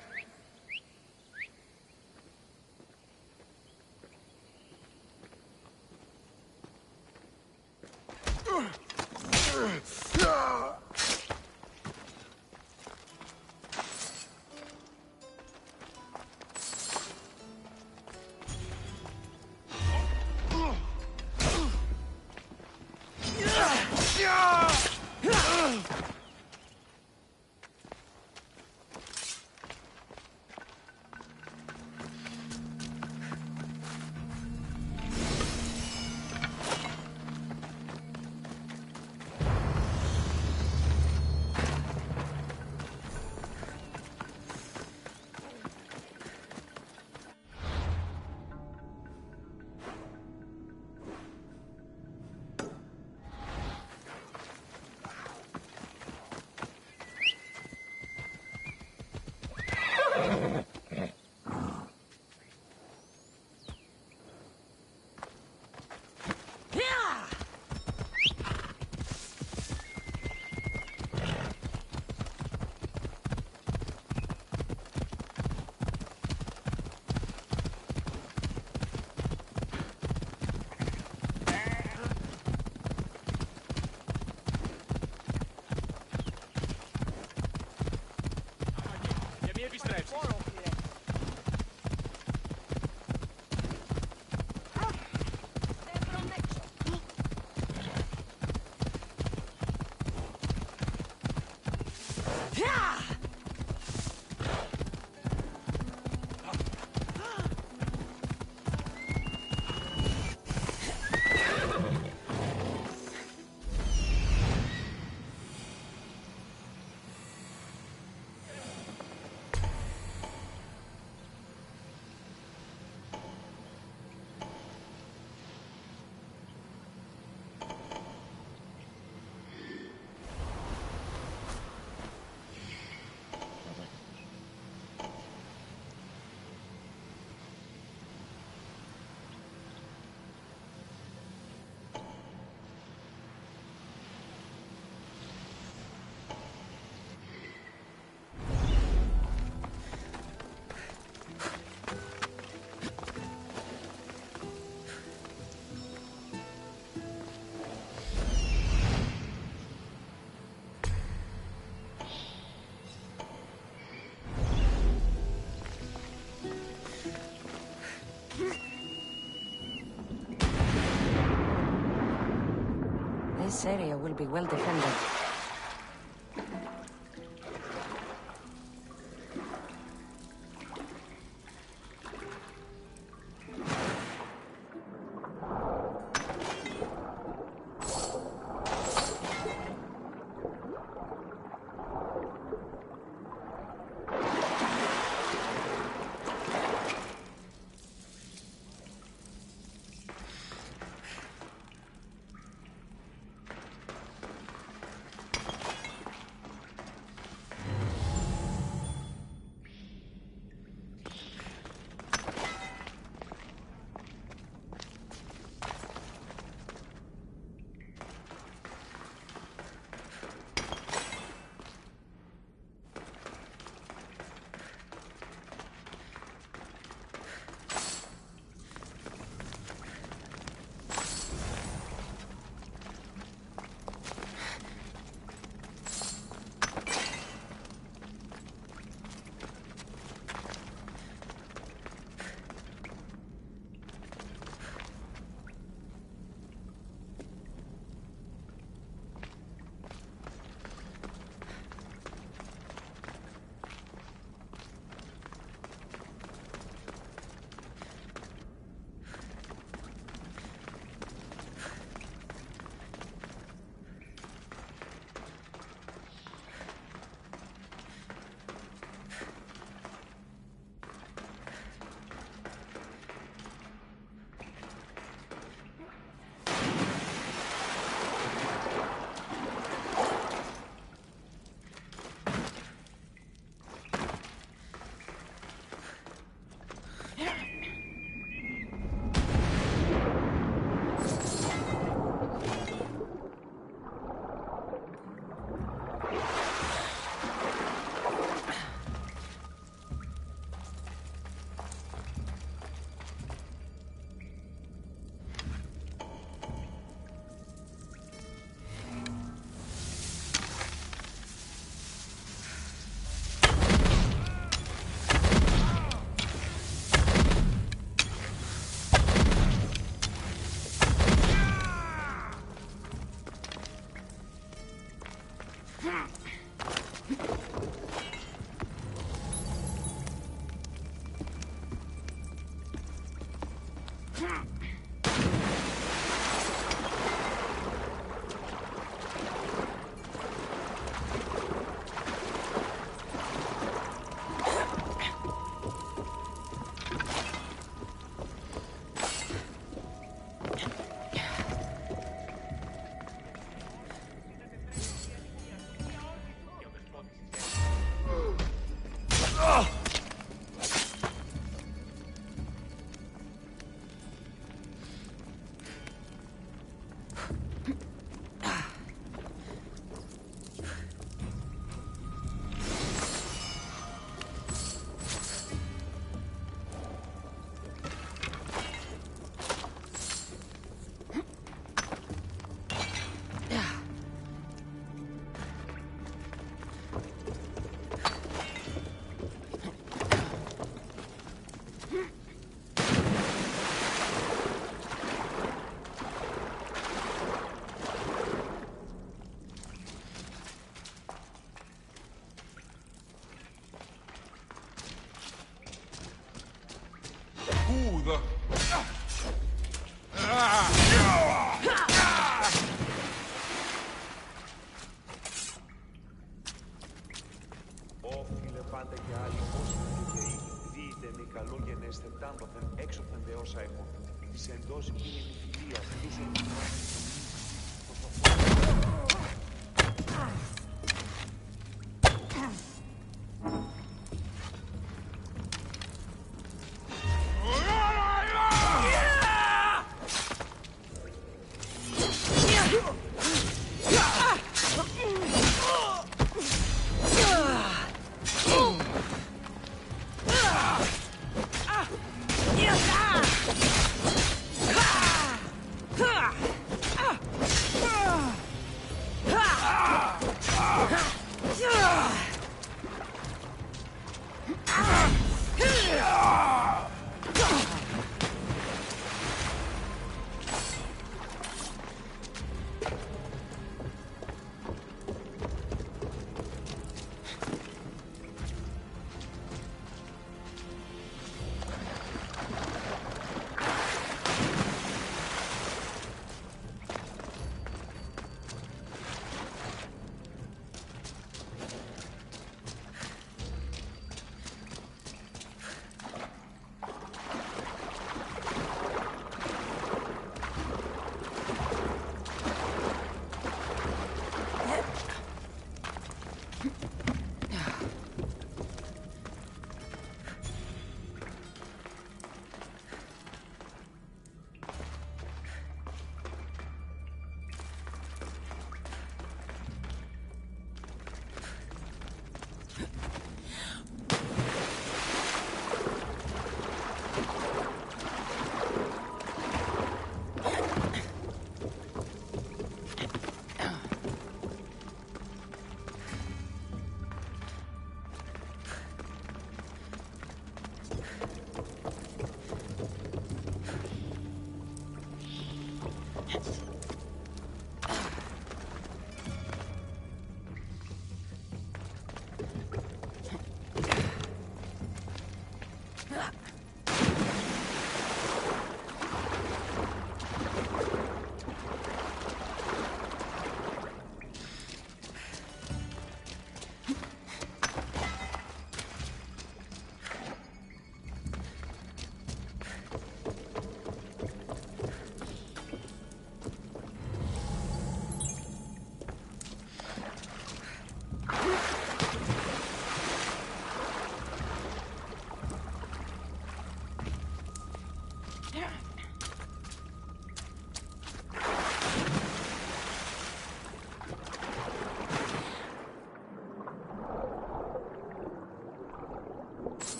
This area will be well defended.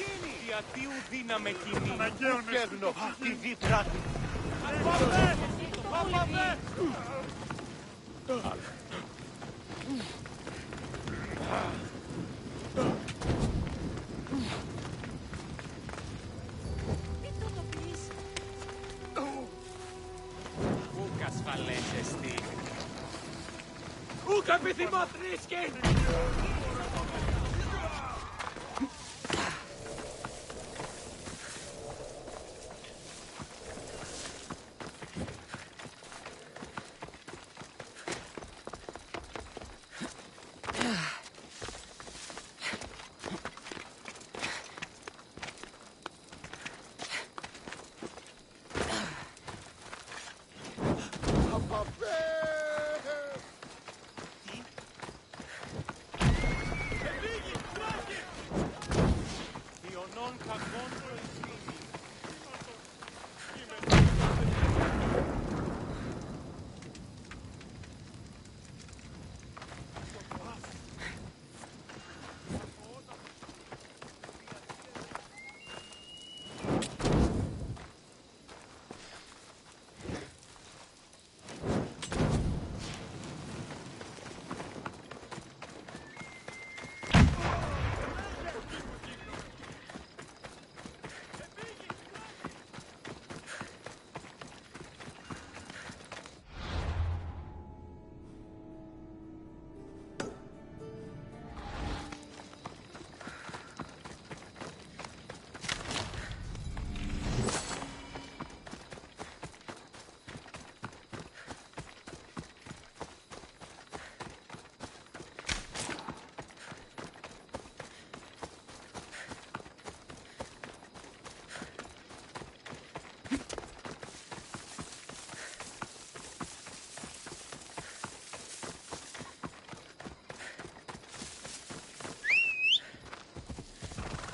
γίνει! Γιατί ουδύναμε κοινή, Αναγκαίωνε. κέρνω τη δίτρα. Απάμε! Ούκ ασφαλές εστί. Ούκ επιθυμώ θρήσκη!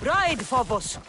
Ride, Phobos!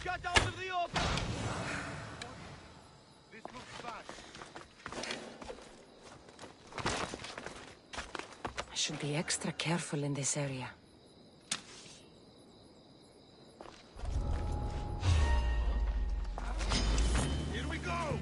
Get out of the open! This looks bad. I should be extra careful in this area. Here we go!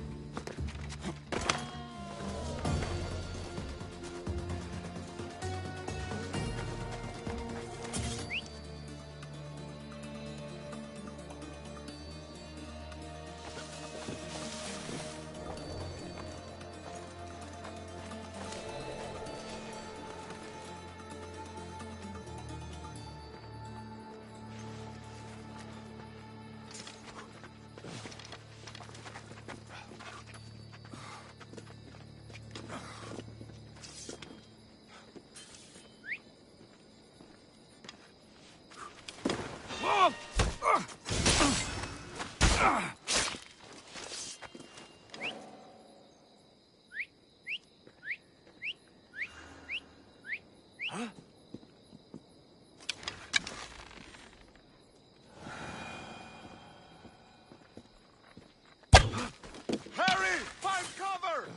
Harry, find cover!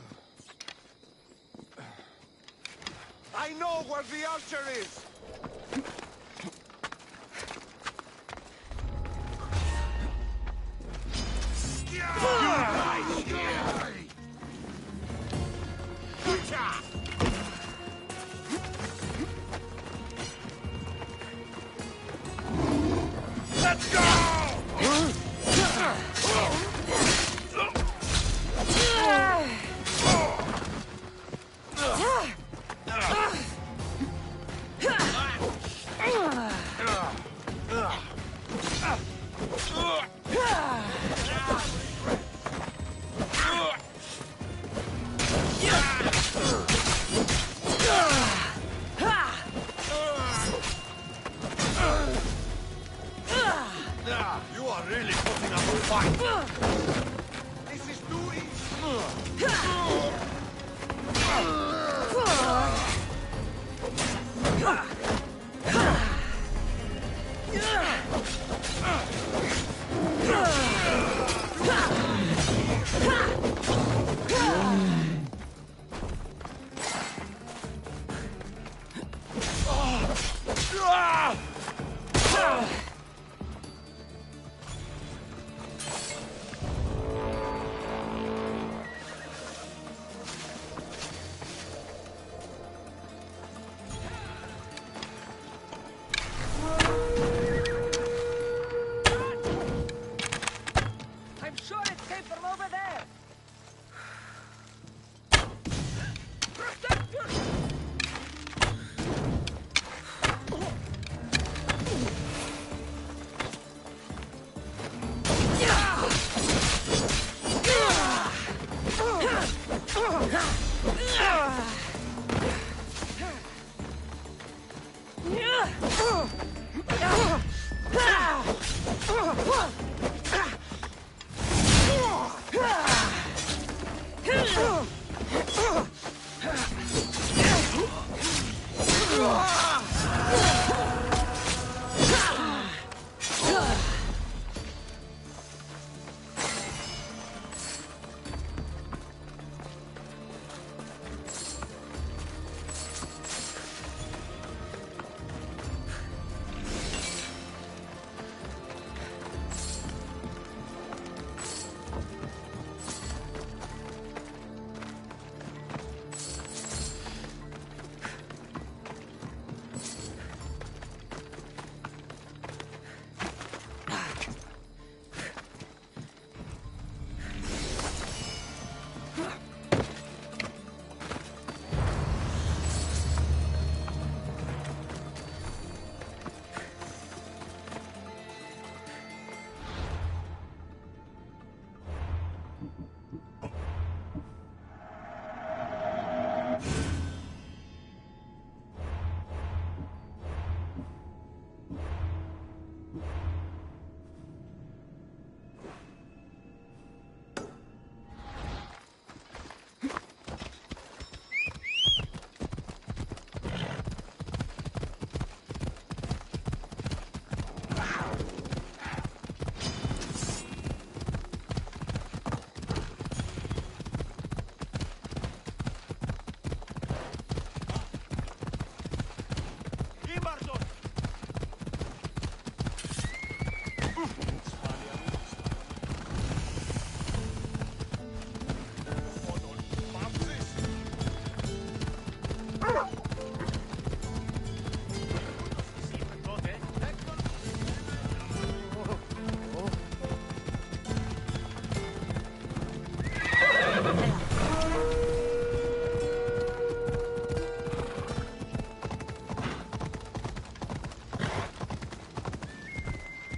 I know where the archer is! I'm sure it came from over there. Protect yourself!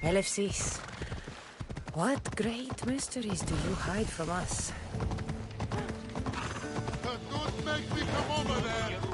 LFCs. What great mysteries do you hide from us? Don't make me come over there!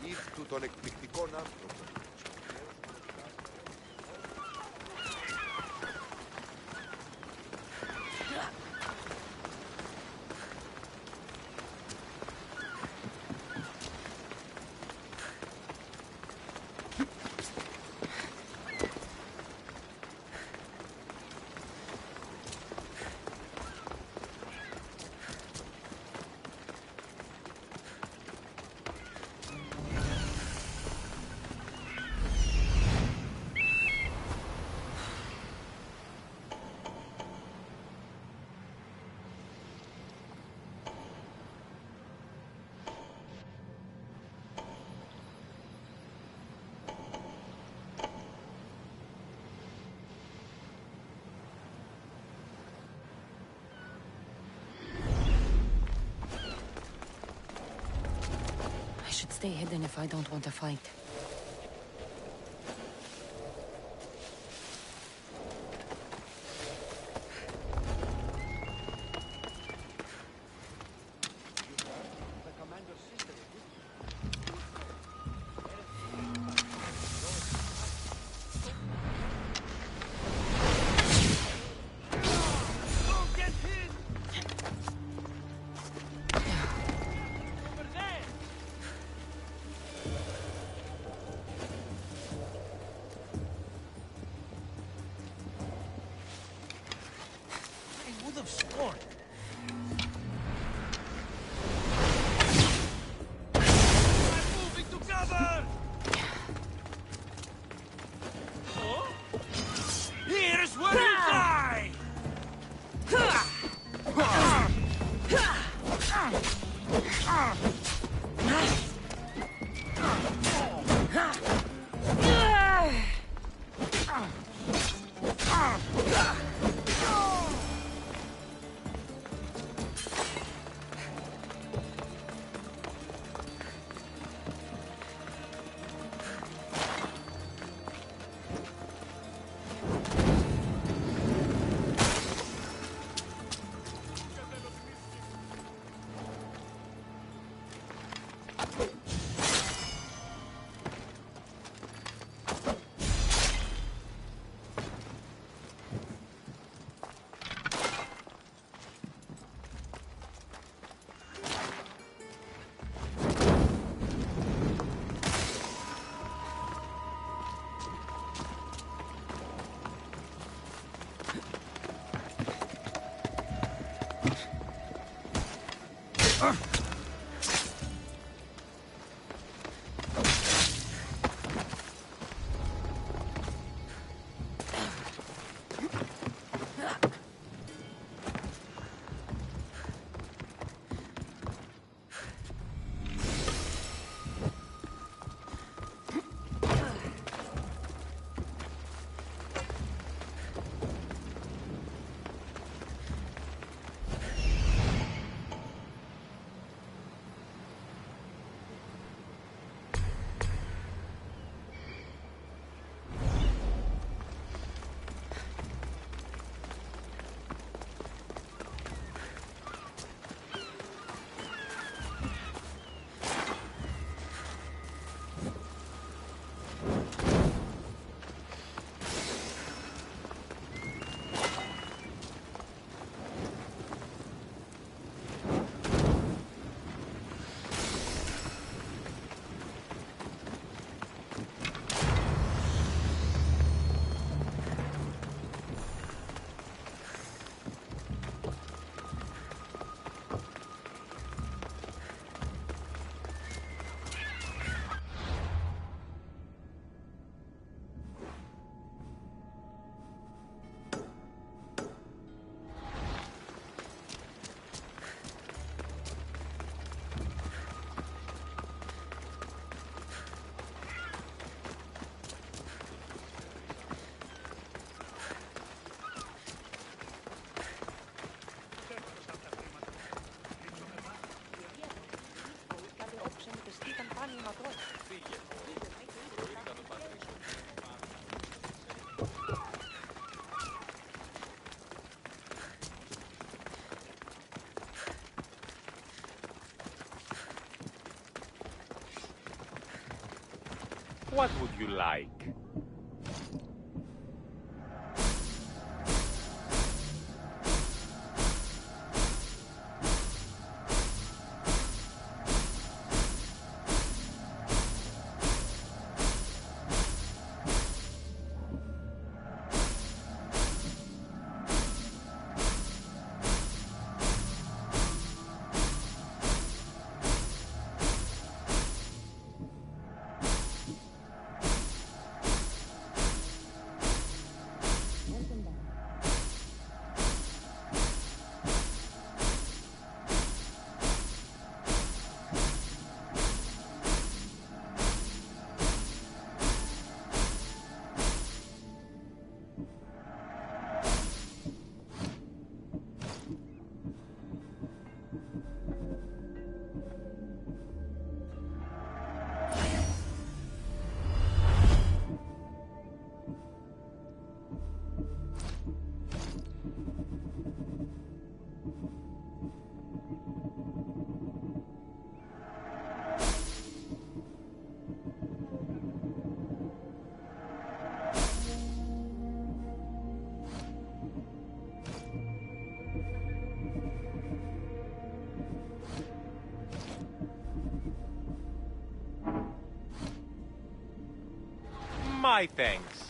Ήρθου των εκπληκτικών άνθρωπων. I should stay hidden if I don't want to fight. What would you like? My thanks.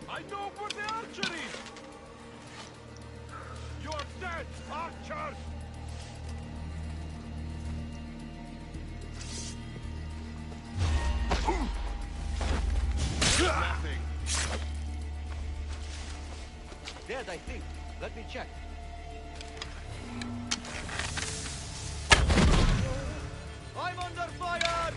I know for the archery! You're dead, archer! Nothing. Dead, I think. Let me check. I'm under fire!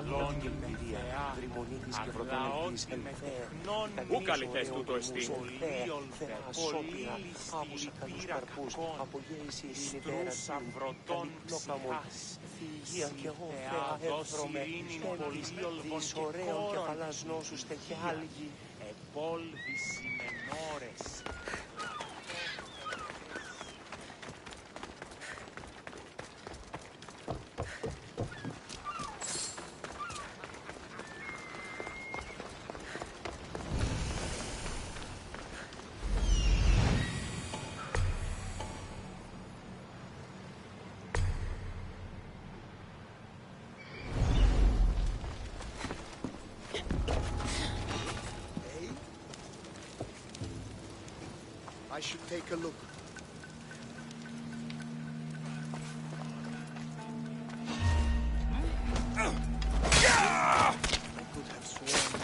Λώνει θεά, αλλά ό,τι με τεχνών μίσος τούτο εστί. Πολύ ληστή πήρα κακόν, στρούσα βροτών ψυχάς. Σι θεά δώσει ειρήνην πολύολβων και κόρων, επόλβηση μενόρες. I should take a look. I could have sworn.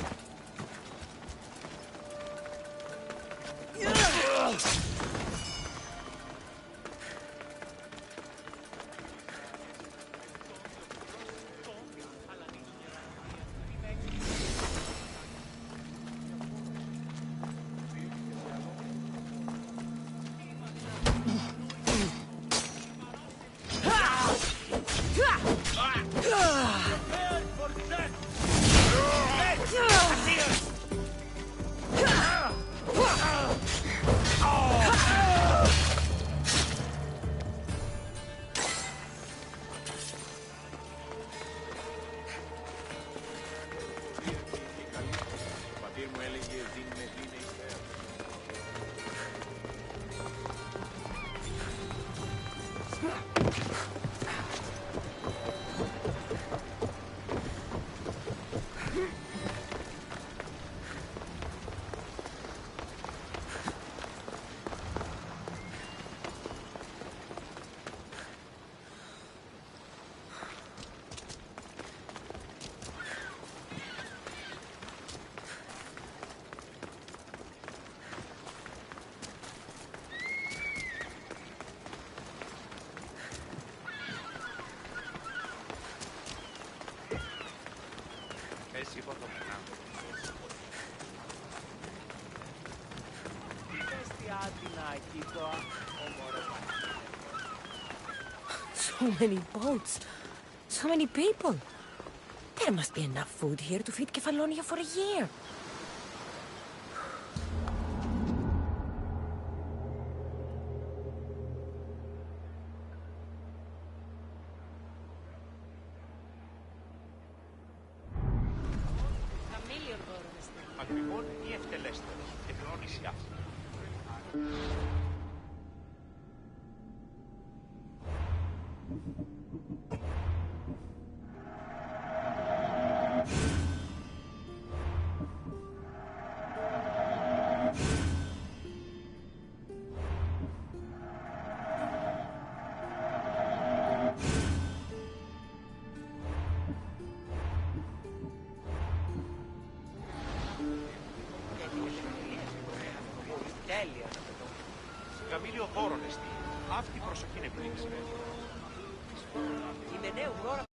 So many boats. So many people. There must be enough food here to feed Kefalonia for a year. Ακριβώς ή ευτελέστερος, ευγνώμηση αυτή. Τέλεια. Γαμήλιο δώρο εστί. Αυτή η προσοχή είναι πλήξη. Είναι νέο δώρο.